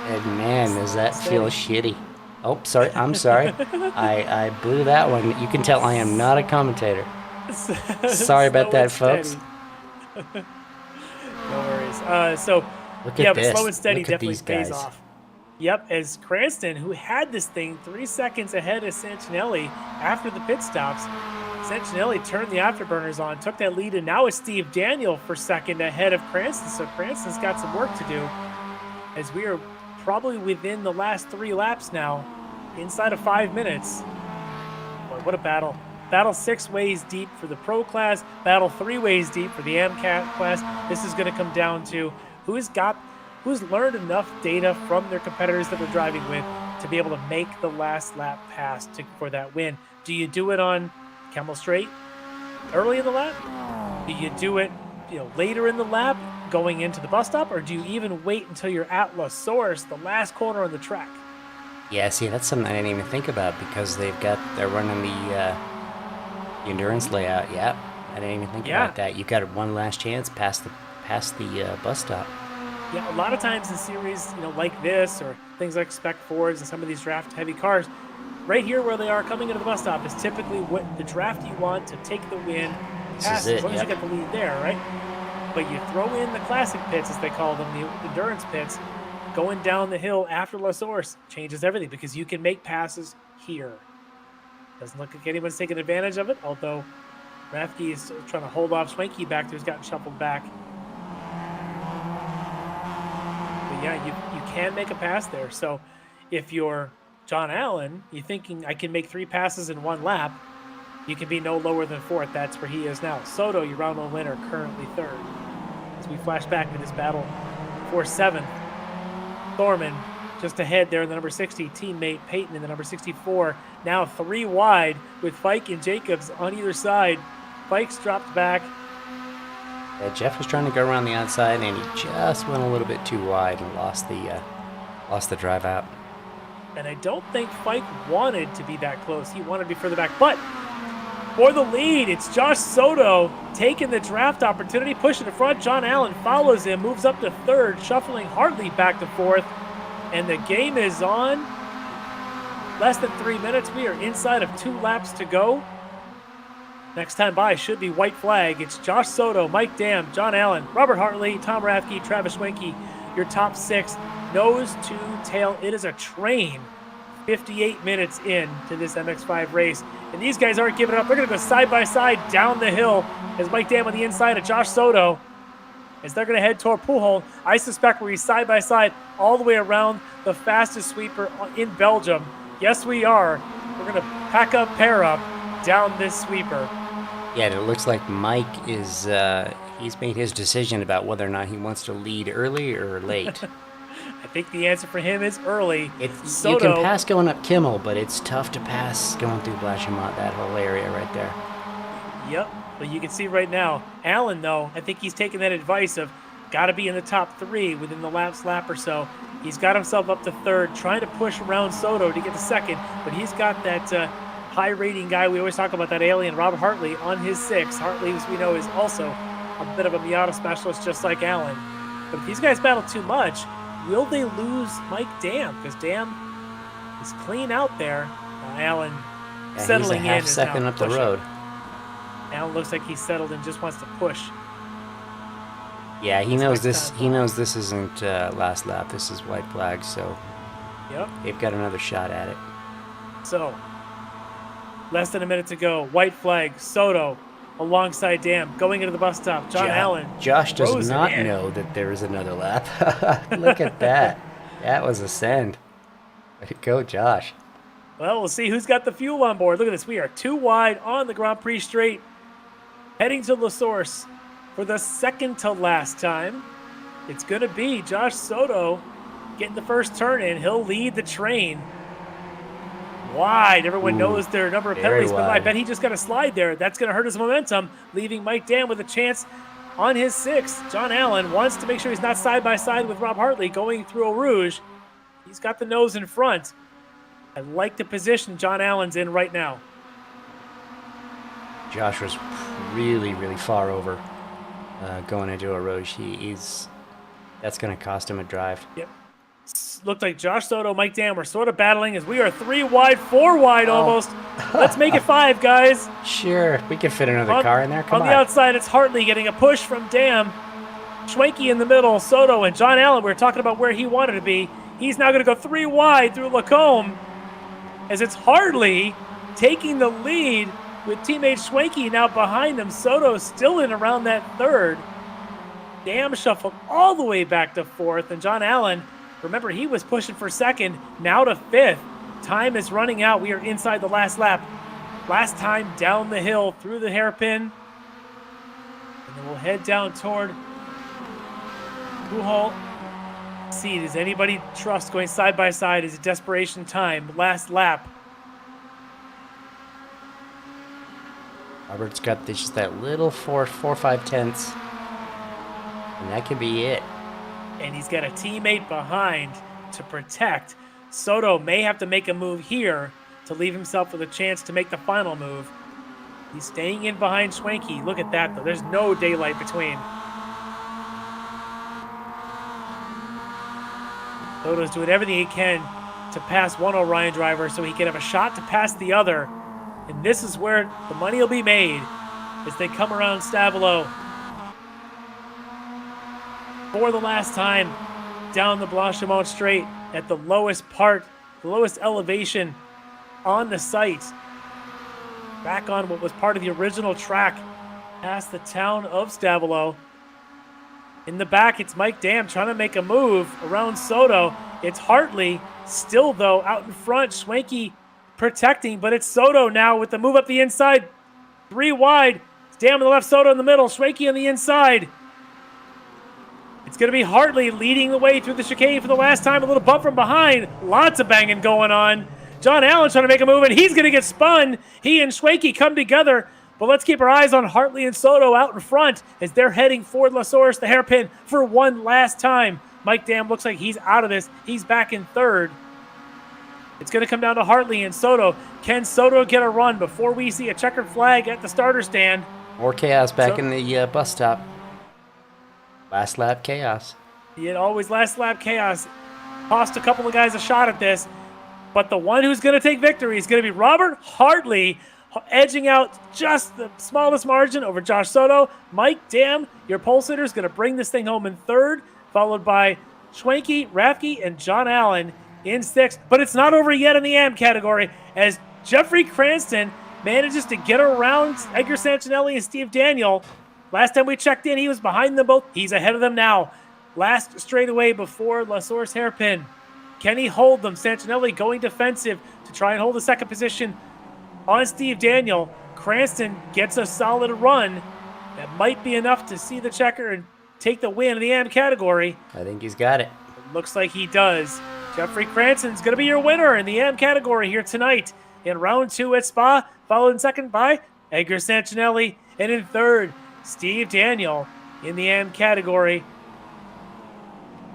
Speaker 4: And man, does that feel shitty. Oh, sorry. I'm sorry. I blew that one. You can tell I am not a commentator. Sorry about that, folks.
Speaker 2: No worries. So,
Speaker 4: Look at this.
Speaker 2: But slow and steady
Speaker 4: Look at
Speaker 2: definitely
Speaker 4: these
Speaker 2: pays
Speaker 4: guys.
Speaker 2: off. Yep, as Cranston, who had this thing 3 seconds ahead of Santinelli after the pit stops, Santinelli turned the afterburners on, took that lead, and now it's Steve Daniel for second ahead of Cranston. So Cranston's got some work to do as we are probably within the last 3 laps now, inside of 5 minutes. Boy, what a battle. Battle 6 ways deep for the pro class, battle 3 ways deep for the AMCAT class. This is going to come down to who's learned enough data from their competitors that they're driving with to be able to make the last lap pass for that win. Do you do it on Kemmel Straight early in the lap? Do you do it later in the lap going into the bus stop, or do you even wait until you're at La Source, the last corner on the track?
Speaker 4: Yeah, see, that's something I didn't even think about because they're running the endurance layout. Yeah, I didn't even think about that. You've got one last chance past the bus stop.
Speaker 2: Yeah, a lot of times in series, like this or things like Spec Fords and some of these draft heavy cars, right here where they are coming into the bus stop is typically what the draft you want to take the win. Pass, as long as you get the lead there, right? But you throw in the classic pits, as they call them, the endurance pits, going down the hill after La Source changes everything because you can make passes here. Doesn't look like anyone's taking advantage of it, although Rathke is trying to hold off Schwenke back there, who's gotten shuffled back. But yeah, you can make a pass there. So if you're John Allen, you're thinking I can make 3 passes in 1 lap, you can be no lower than 4th. That's where he is now. Soto, your round 1 winner, currently 3rd. As we flash back to this battle for 7th. Thorman just ahead there in the number 60 teammate Peyton in the number 64. Now 3 wide with Fike and Jacobs on either side. Fike's dropped back.
Speaker 4: Yeah, Jeff was trying to go around the outside and he just went a little bit too wide and lost the drive out.
Speaker 2: And I don't think Fike wanted to be that close. He wanted to be further back. But for the lead, it's Josh Soto taking the draft opportunity, pushing to front. John Allen follows him, moves up to 3rd, shuffling Hartley back to 4th. And the game is on. Less than 3 minutes. We are inside of 2 laps to go. Next time by should be white flag. It's Josh Soto, Mike Dam, John Allen, Robert Hartley, Tom Rathke, Travis Schwenke, your top 6. nose to tail. It is a train. 58 minutes into this MX5 race. And these guys aren't giving up. They're going to go side by side down the hill as Mike Dam on the inside of Josh Soto. As they're going to head toward Pujol. I suspect we're side by side all the way around the fastest sweeper in Belgium. Yes, we are. We're going to pair up down this sweeper.
Speaker 4: Yeah, it looks like Mike is, he's made his decision about whether or not he wants to lead early or late.
Speaker 2: I think the answer for him is early.
Speaker 4: You can pass going up Kimmel, but it's tough to pass going through Blachemont, that whole area right there.
Speaker 2: Yep, but you can see right now, Allen, though, I think he's taking that advice of got to be in the top 3 within the last lap or so. He's got himself up to 3rd, trying to push around Soto to get to 2nd, but he's got that high rating guy. We always talk about that alien, Robert Hartley, on his 6. Hartley, as we know, is also a bit of a Miata specialist, just like Allen. But if these guys battle too much, will they lose Mike Dam? Because Dam is clean out there. Allen settling
Speaker 4: he's a half
Speaker 2: in.
Speaker 4: second up the road.
Speaker 2: Allen looks like he's settled and just wants to push.
Speaker 4: Yeah, he knows this. He knows this isn't last lap. This is white flag, so
Speaker 2: yep,
Speaker 4: they've got another shot at it.
Speaker 2: So, less than a minute to go. White flag. Soto alongside Dam going into the bus stop. John Allen.
Speaker 4: Josh does not know that there is another lap. Look at that. That was a send. Way to go, Josh.
Speaker 2: Well, we'll see who's got the fuel on board. Look at this. We are 2 wide on the Grand Prix straight, heading to La Source for the second to last time. It's going to be Josh Soto getting the first turn in. He'll lead the train. Wide. Everyone knows their number of penalties, but I bet he just got a slide there. That's going to hurt his momentum, leaving Mike Dam with a chance on his 6. John Allen wants to make sure he's not side by side with Rob Hartley going through Eau Rouge. He's got the nose in front. I like the position John Allen's in right now.
Speaker 4: Josh was really, really far over going into Eau Rouge. That's going to cost him a drive.
Speaker 2: Yep. Looked like Josh Soto, Mike Dam are sort of battling as we are 3 wide, 4 wide almost. Let's make it 5, guys.
Speaker 4: Sure, we can fit another car in there. Come on.
Speaker 2: On the outside, it's Hartley getting a push from Dam. Schwenke in the middle, Soto and John Allen. We were talking about where he wanted to be. He's now going to go 3 wide through Lacombe as it's Hartley taking the lead with teammate Schwenke now behind him. Soto still in around that 3rd. Dam shuffled all the way back to 4th, and John Allen, remember, he was pushing for 2nd, now to 5th. Time is running out. We are inside the last lap. Last time down the hill through the hairpin. And then we'll head down toward Pujol. See, does anybody trust going side by side? Is it desperation time? Last lap.
Speaker 4: Robert's got just that little 4-5 tenths. And that could be it.
Speaker 2: And he's got a teammate behind to protect. Soto may have to make a move here to leave himself with a chance to make the final move. He's staying in behind Schwenke. Look at that, though. There's no daylight between. Soto's doing everything he can to pass one Orion driver so he can have a shot to pass the other. And this is where the money will be made as they come around Stavelot for the last time down the Blanchimont Straight at the lowest part, the lowest elevation on the site. Back on what was part of the original track past the town of Stavelot. In the back, it's Mike Dam trying to make a move around Soto. It's Hartley still, though, out in front. Schwenke protecting, but it's Soto now with the move up the inside. 3 wide. It's Dam on the left, Soto in the middle. Schwenke on the inside. It's going to be Hartley leading the way through the chicane for the last time. A little bump from behind. Lots of banging going on. John Allen trying to make a move, and he's going to get spun. He and Schwenke come together. But let's keep our eyes on Hartley and Soto out in front as they're heading for La Source, the hairpin, for one last time. Mike Dam looks like he's out of this. He's back in 3rd. It's going to come down to Hartley and Soto. Can Soto get a run before we see a checkered flag at the starter stand?
Speaker 4: More chaos back in the bus stop. Last lap chaos.
Speaker 2: It always last lap chaos. Cost a couple of guys a shot at this. But the one who's going to take victory is going to be Robert Hartley, edging out just the smallest margin over Josh Soto. Mike Dam, your pole sitter, is going to bring this thing home in 3rd, followed by Schwenke, Rafke, and John Allen in 6th. But it's not over yet in the AM category as Jeffrey Cranston manages to get around Edgar Santinelli and Steve Daniel. Last time we checked in, he was behind them both. He's ahead of them now. Last straightaway before La Source hairpin. Can he hold them? Santinelli going defensive to try and hold the second position on Steve Daniel. Cranston gets a solid run. That might be enough to see the checker and take the win in the AM category.
Speaker 4: I think he's got it.
Speaker 2: Looks like he does. Jeffrey Cranston's going to be your winner in the AM category here tonight in round 2 at Spa, followed in second by Edgar Santinelli, and in third, Steve Daniel in the AM category.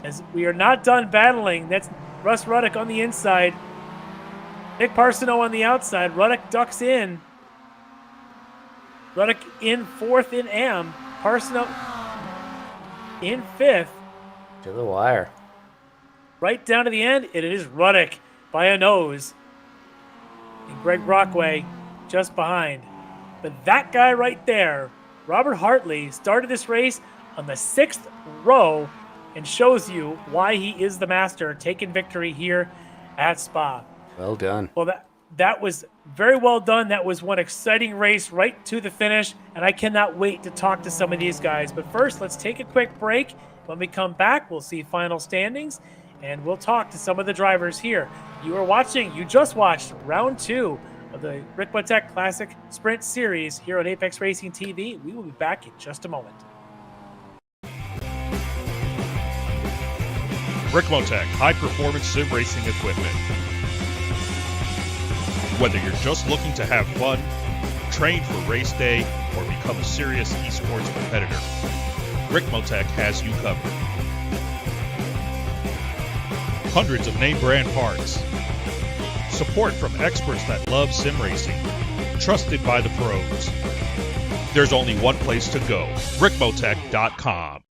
Speaker 2: As we are not done battling, that's Russ Ruddock on the inside. Nick Parsino on the outside. Ruddock ducks in. Ruddock in 4th in AM. Parsino in 5th.
Speaker 4: To the wire.
Speaker 2: Right down to the end, it is Ruddock by a nose. And Greg Brockway just behind. But that guy right there, Robert Hartley, started this race on the 6th row and shows you why he is the master, taking victory here at Spa.
Speaker 4: Well done.
Speaker 2: Well, that was very well done. That was one exciting race right to the finish, and I cannot wait to talk to some of these guys. But first, let's take a quick break. When we come back, we'll see final standings, and we'll talk to some of the drivers here. You just watched round 2 of the Ricmotech Classic Sprint Series here on Apex Racing TV. We will be back in just a moment.
Speaker 5: Ricmotech high-performance sim racing equipment. Whether you're just looking to have fun, train for race day, or become a serious esports competitor, Ricmotech has you covered. Hundreds of name brand parts. Support from experts that love sim racing. Trusted by the pros. There's only one place to go, Ricmotech.com.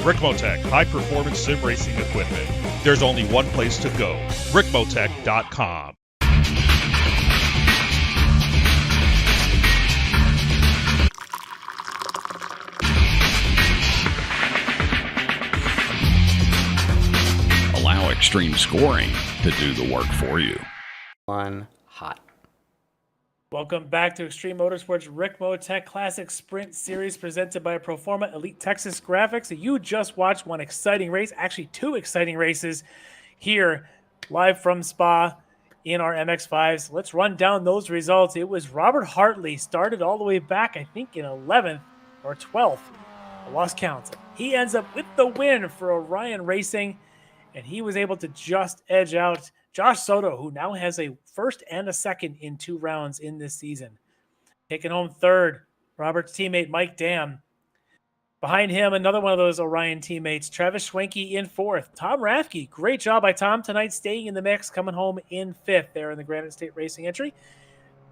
Speaker 5: Ricmotech high-performance sim racing equipment. There's only one place to go, Ricmotech.com.
Speaker 3: Allow extreme scoring to do the work for you.
Speaker 4: One hot.
Speaker 2: Welcome back to Extreme Motorsports Ricmotech Classic Sprint Series presented by Proforma Elite Texas Graphics. You just watched one exciting race, actually 2 exciting races here live from Spa in our MX-5s. Let's run down those results. It was Robert Hartley, started all the way back, I think in 11th or 12th. I lost count. He ends up with the win for Orion Racing, and he was able to just edge out Josh Soto, who now has a first and a second in 2 rounds in this season. Taking home 3rd, Robert's teammate Mike Dam. Behind him, another one of those Orion teammates, Travis Schwenke in 4th. Tom Rafke, great job by Tom tonight, staying in the mix, coming home in 5th there in the Granite State Racing entry.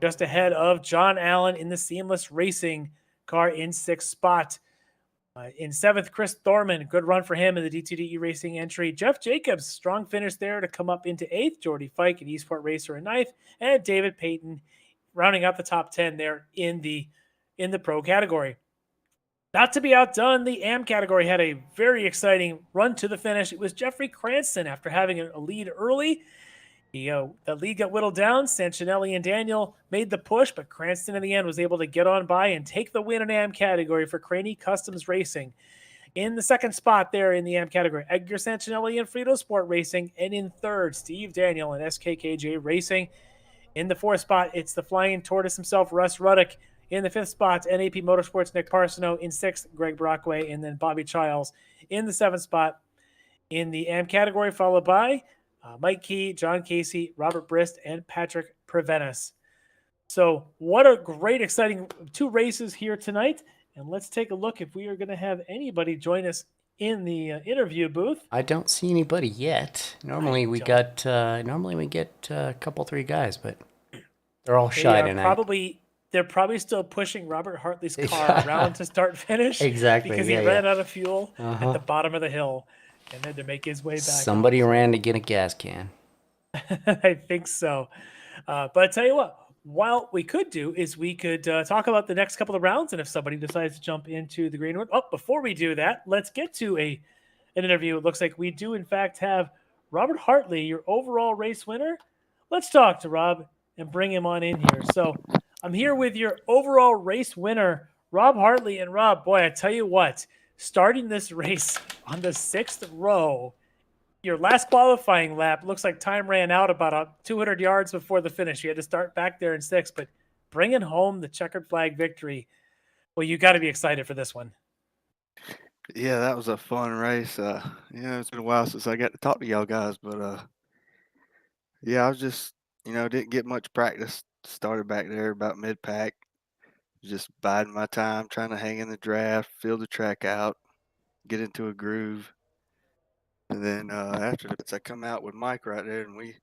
Speaker 2: Just ahead of John Allen in the Seamless Racing car in 6th spot. In 7th, Chris Thorman, good run for him in the D2DE Racing entry. Jeff Jacobs, strong finish there to come up into 8th. Jordy Fike, an Esport Racer, in 9th. And David Payton rounding out the top 10 there in the pro category. Not to be outdone, the AM category had a very exciting run to the finish. It was Jeffrey Cranston after having a lead early. The lead got whittled down. Santinelli and Daniel made the push, but Cranston in the end was able to get on by and take the win in AM category for Craney Customs Racing. In the second spot there in the AM category, Edgar Santinelli and Frito Sport Racing. And in third, Steve Daniel and SKKJ Racing. In the fourth spot, it's the Flying Tortoise himself, Russ Ruddock. In the fifth spot, NAP Motorsports, Nick Parsano. In sixth, Greg Brockway. And then Bobby Childs in the seventh spot in the AM category, followed by Mike Key, John Casey, Robert Brist, and Patrick Prevenus. So what a great, exciting 2 races here tonight. And let's take a look if we are going to have anybody join us in the interview booth.
Speaker 4: I don't see anybody yet. Normally we get a couple, 3 guys, but they're all shy tonight.
Speaker 2: They're probably still pushing Robert Hartley's car around to start finish.
Speaker 4: Exactly.
Speaker 2: Because he ran out of fuel at the bottom of the hill and had to make his way back.
Speaker 4: Somebody ran to get a gas can.
Speaker 2: I think so. But I tell you what, what we could do is we could talk about the next couple of rounds, and if somebody decides to jump into the green one. Oh, before we do that, let's get to an interview. It looks like we do, in fact, have Robert Hartley, your overall race winner. Let's talk to Rob and bring him on in here. So I'm here with your overall race winner, Rob Hartley. And Rob, boy, I tell you what, starting this race on the 6th row, your last qualifying lap, looks like time ran out about 200 yards before the finish. You had to start back there in 6th, but bringing home the checkered flag victory, well, you got to be excited for this one.
Speaker 6: Yeah, that was a fun race. It's been a while since I got to talk to y'all guys, but I was just, didn't get much practice. Started back there about mid-pack, just biding my time, trying to hang in the draft, feel the track out, get into a groove. And then after this, I come out with Mike right there, and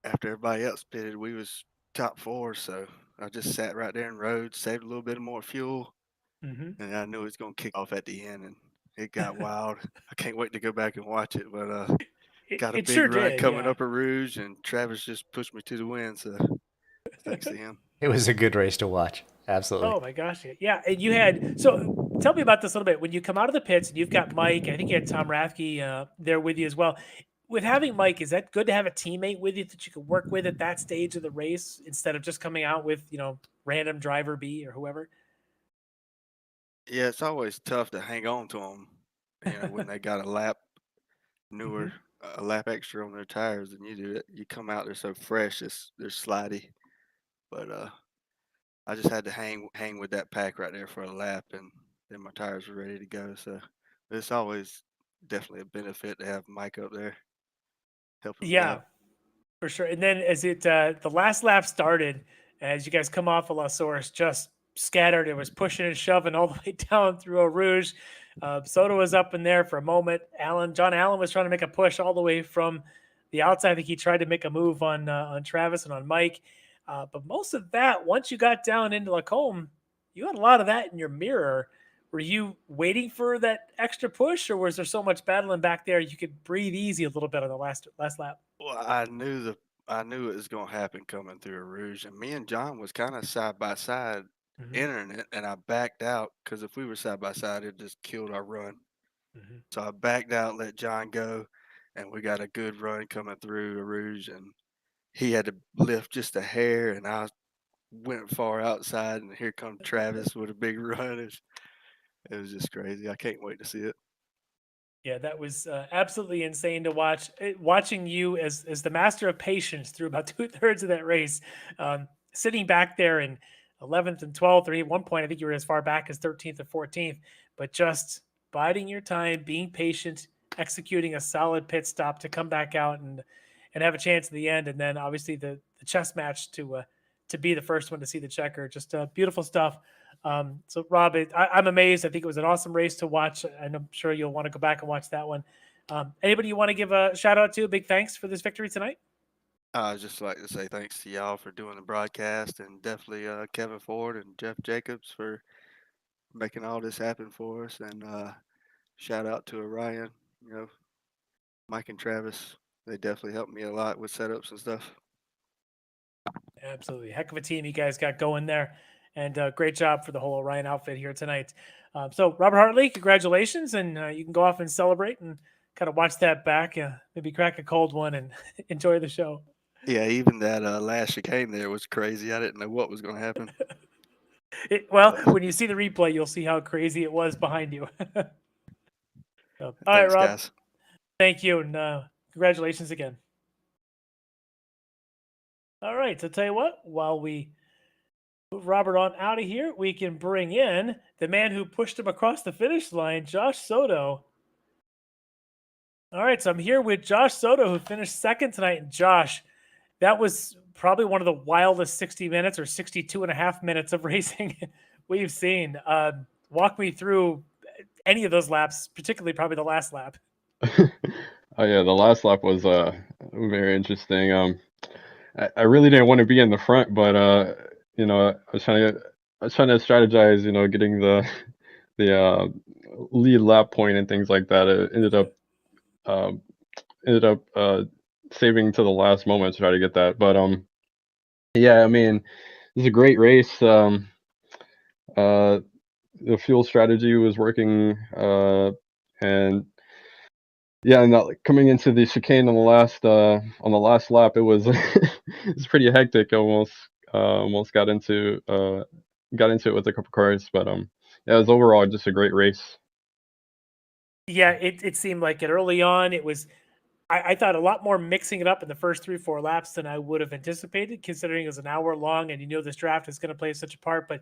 Speaker 6: after everybody else pitted, we was top 4, so I just sat right there and rode, saved a little bit more fuel, and I knew it was going to kick off at the end, and it got wild. I can't wait to go back and watch it, but got a big run coming up at Rouge, and Travis just pushed me to the win, so thanks to him.
Speaker 4: It was a good race to watch. Absolutely.
Speaker 2: Oh my gosh. Yeah. And you had, so tell me about this a little bit. When you come out of the pits and you've got Mike, I think you had Tom Rathke there with you as well. With having Mike, is that good to have a teammate with you that you can work with at that stage of the race instead of just coming out with, random driver B or whoever?
Speaker 6: Yeah, it's always tough to hang on to them, when they got a lap a lap extra on their tires than you do. You come out, they're so fresh, they're slidey. But I just had to hang with that pack right there for a lap, and then my tires were ready to go. So it's always definitely a benefit to have Mike up there helping me out.
Speaker 2: For sure. And then as the last lap started, as you guys come off of La Source, just scattered. It was pushing and shoving all the way down through Eau Rouge. Soto was up in there for a moment. John Allen was trying to make a push all the way from the outside. I think he tried to make a move on Travis and on Mike. But most of that, once you got down into Lacombe, you had a lot of that in your mirror. Were you waiting for that extra push, or was there so much battling back there you could breathe easy a little bit on the last lap?
Speaker 6: Well, I knew it was going to happen coming through Eau Rouge, and me and John was kind of side by side entering it, and I backed out because if we were side by side, it just killed our run. So I backed out, let John go, and we got a good run coming through Eau Rouge, and he had to lift just a hair, and I went far outside, and here comes Travis with a big run. It was just crazy. I can't wait to see it.
Speaker 2: Yeah, that was absolutely insane to watch. Watching you as the master of patience through about 2/3 of that race, sitting back there in 11th and 12th, or at one point I think you were as far back as 13th or 14th, but just biding your time, being patient, executing a solid pit stop to come back out and have a chance at the end, and then obviously the chess match to be the first one to see the checker. Just beautiful stuff. So Rob, I'm amazed. I think it was an awesome race to watch, and I'm sure you'll want to go back and watch that one. Anybody you want to give a shout out to? A big thanks for this victory tonight.
Speaker 6: I'd just like to say thanks to y'all for doing the broadcast, and definitely Kevin Ford and Jeff Jacobs for making all this happen for us. And shout out to Orion, Mike and Travis. They definitely helped me a lot with setups and stuff.
Speaker 2: Absolutely. Heck of a team you guys got going there. And great job for the whole Orion outfit here tonight. So Robert Hartley, congratulations. And you can go off and celebrate and kind of watch that back, maybe crack a cold one and enjoy the show.
Speaker 6: Yeah, even that last chicane there was crazy. I didn't know what was going to happen.
Speaker 2: Well, when you see the replay, you'll see how crazy it was behind you. All right,
Speaker 6: Thanks,
Speaker 2: Rob.
Speaker 6: guys.
Speaker 2: Thank you, and congratulations again. All right, so tell you what, while we move Robert on out of here, we can bring in the man who pushed him across the finish line, Josh Soto. All right, so I'm here with Josh Soto, who finished second tonight. And Josh, that was probably one of the wildest 60 minutes or 62 and a half minutes of racing we've seen. Walk me through any of those laps, particularly probably the last lap.
Speaker 7: Oh yeah, the last lap was very interesting. I really didn't want to be in the front, but I was trying to strategize, getting the lead lap point and things like that. It um, ended up saving to the last moment to try to get that. But yeah, I mean, it was a great race. The fuel strategy was working, and yeah, and coming into the chicane on the last lap, it was it was pretty hectic. Almost got into it with a couple cars, but yeah, it was overall just a great race.
Speaker 2: Yeah, it seemed like it early on. It was, I thought a lot more mixing it up in the first 3-4 laps than I would have anticipated, considering it was an hour long and you know this draft is going to play such a part. But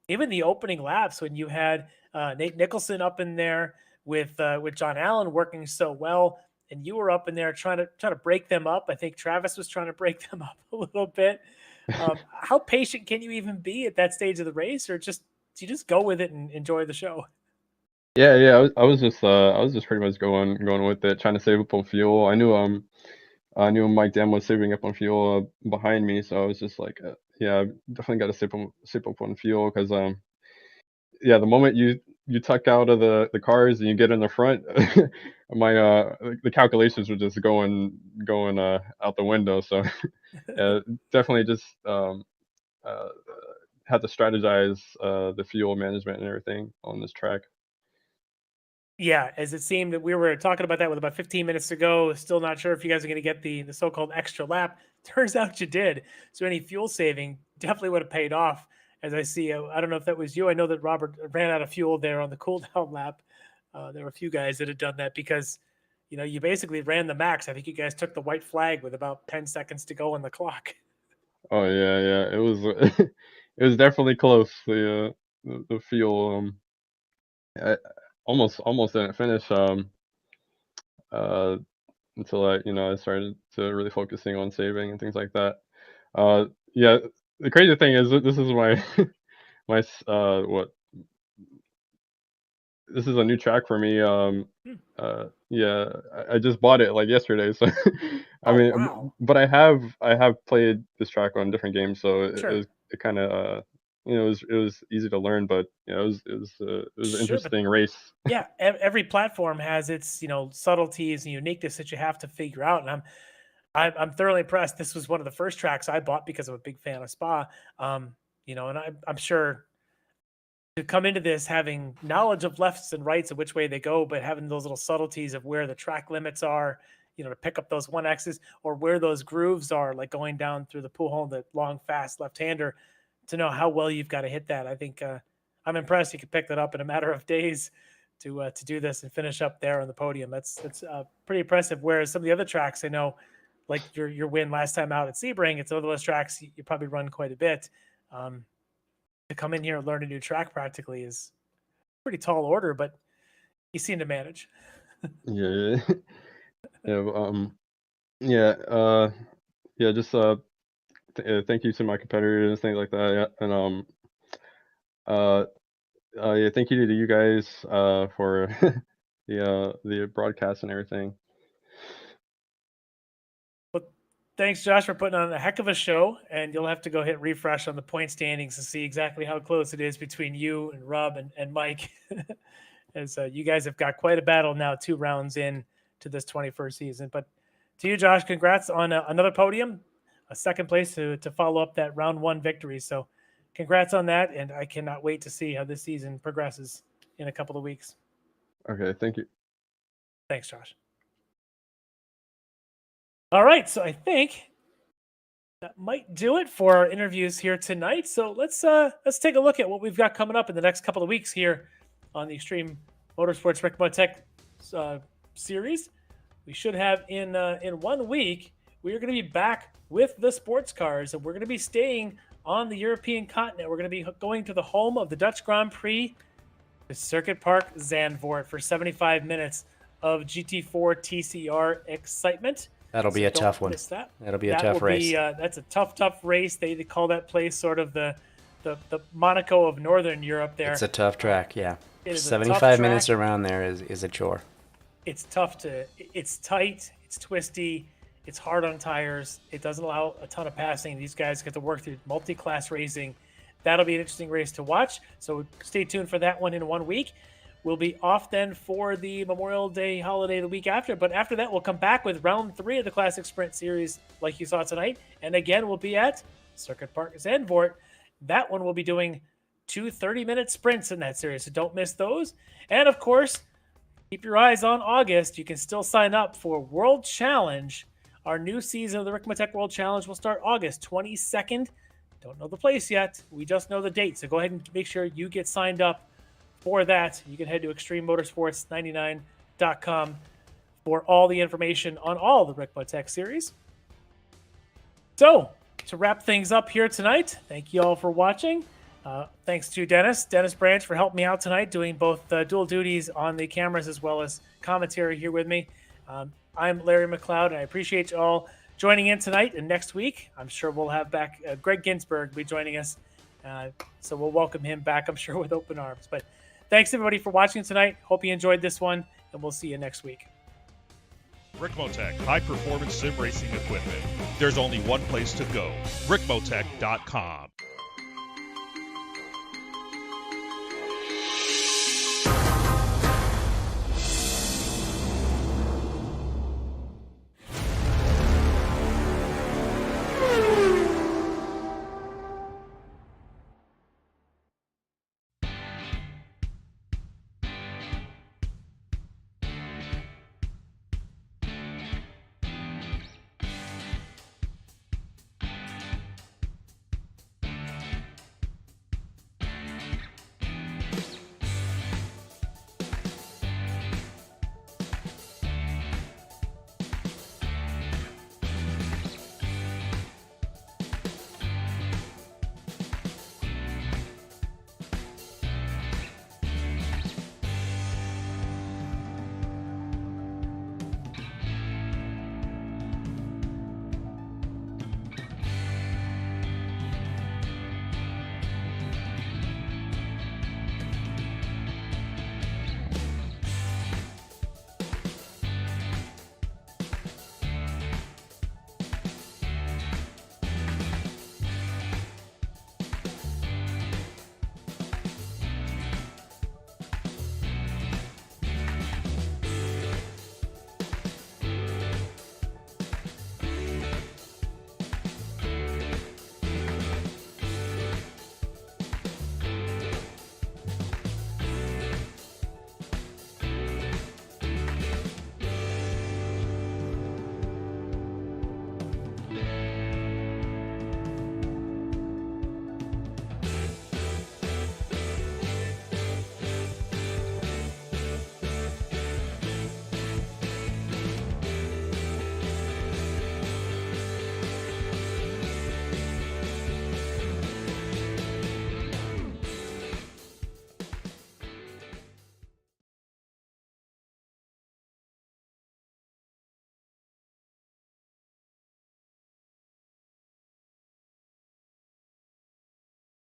Speaker 2: even the opening laps, when you had Nate Nicholson up in there with John Allen working so well, and you were up in there trying to break them up. I think Travis was trying to break them up a little bit. How patient can you even be at that stage of the race, or do you just go with it and enjoy the show?
Speaker 7: Yeah, I was just pretty much going with it, trying to save up on fuel. I knew Mike Dam was saving up on fuel behind me, so I was just like, yeah, definitely got to save up on fuel because yeah, the moment you tuck out of the cars and you get in the front, my the calculations were just going out the window. So yeah, definitely just uh, had to strategize the fuel management and everything on this track.
Speaker 2: Yeah, as it seemed that we were talking about that with about 15 minutes to go. Still not sure if you guys are going to get the so-called extra lap. Turns out you did. So any fuel saving definitely would have paid off. As I see, I don't know if that was you. I know that Robert ran out of fuel there on the cool down lap. There were a few guys that had done that because, you basically ran the max. I think you guys took the white flag with about 10 seconds to go on the clock.
Speaker 7: Oh yeah, it was it was definitely close. The fuel I almost didn't finish uh until I started to really focusing on saving and things like that. Yeah, the crazy thing is that this is my my what this is a new track for me. Yeah, I just bought it like yesterday, so I
Speaker 2: Oh,
Speaker 7: mean,
Speaker 2: wow.
Speaker 7: but I have played this track on different games, so
Speaker 2: Sure.
Speaker 7: it kind of it was easy to learn, but it was an
Speaker 2: Sure. But
Speaker 7: interesting race.
Speaker 2: yeah, every platform has its, subtleties and uniqueness that you have to figure out. And I'm thoroughly impressed. This was one of the first tracks I bought because I'm a big fan of Spa. And I'm sure to come into this having knowledge of lefts and rights and which way they go, but having those little subtleties of where the track limits are, to pick up those 1Xs or where those grooves are, like going down through the pool hole, the long, fast left-hander, to know how well you've got to hit that. I think I'm impressed you could pick that up in a matter of days to do this and finish up there on the podium. That's pretty impressive. Whereas some of the other tracks, I know, like your win last time out at Sebring, it's one of those tracks you probably run quite a bit. To come in here and learn a new track practically is pretty tall order, but you seem to manage.
Speaker 7: Yeah, yeah, yeah, yeah. Just thank you to my competitors and things like that. Yeah, and uh, yeah, thank you to you guys for the broadcast and everything.
Speaker 2: Well, thanks, Josh, for putting on a heck of a show, and you'll have to go hit refresh on the point standings to see exactly how close it is between you and Rob and Mike. As you guys have got quite a battle now, 2 rounds in to this 21st season. But to you, Josh, congrats on another podium, a second place to follow up that round 1 victory. So congrats on that, and I cannot wait to see how this season progresses in a couple of weeks.
Speaker 7: Okay, thank you.
Speaker 2: Thanks, Josh. All right, so I think that might do it for our interviews here tonight. So let's take a look at what we've got coming up in the next couple of weeks here on the Extreme Motorsports Ricmotech series. We should have in 1 week, we are going to be back with the sports cars, and we're going to be staying on the European continent. We're going to be going to the home of the Dutch Grand Prix, the Circuit Park Zandvoort, for 75 minutes of GT4 TCR excitement.
Speaker 4: That'll be a tough one.
Speaker 2: That.
Speaker 4: That'll be a tough race.
Speaker 2: That's a tough race. They call that place sort of the Monaco of Northern Europe there.
Speaker 4: It's a tough track, yeah.
Speaker 2: 75
Speaker 4: minutes around there is a chore.
Speaker 2: It's it's tight, it's twisty, it's hard on tires. It doesn't allow a ton of passing. These guys get to work through multi-class racing. That'll be an interesting race to watch. So stay tuned for that one in 1 week. We'll be off then for the Memorial Day holiday the week after. But after that, we'll come back with round 3 of the Classic Sprint Series like you saw tonight. And again, we'll be at Circuit Park Zandvoort. That one will be doing 2 30-minute sprints in that series. So don't miss those. And of course, keep your eyes on August. You can still sign up for World Challenge. Our new season of the Ricmotech World Challenge will start August 22nd. Don't know the place yet. We just know the date. So go ahead and make sure you get signed up for that. You can head to extrememotorsports99.com for all the information on all the Ricmotech series. So, to wrap things up here tonight, thank you all for watching. Thanks to Dennis Branch, for helping me out tonight, doing both dual duties on the cameras as well as commentary here with me. I'm Larry McLeod, and I appreciate you all joining in tonight. And next week, I'm sure we'll have back Greg Ginsberg be joining us. So we'll welcome him back, I'm sure, with open arms. But thanks, everybody, for watching tonight. Hope you enjoyed this one, and we'll see you next week.
Speaker 5: Ricmotech, high-performance sim racing equipment. There's only one place to go, ricmotech.com.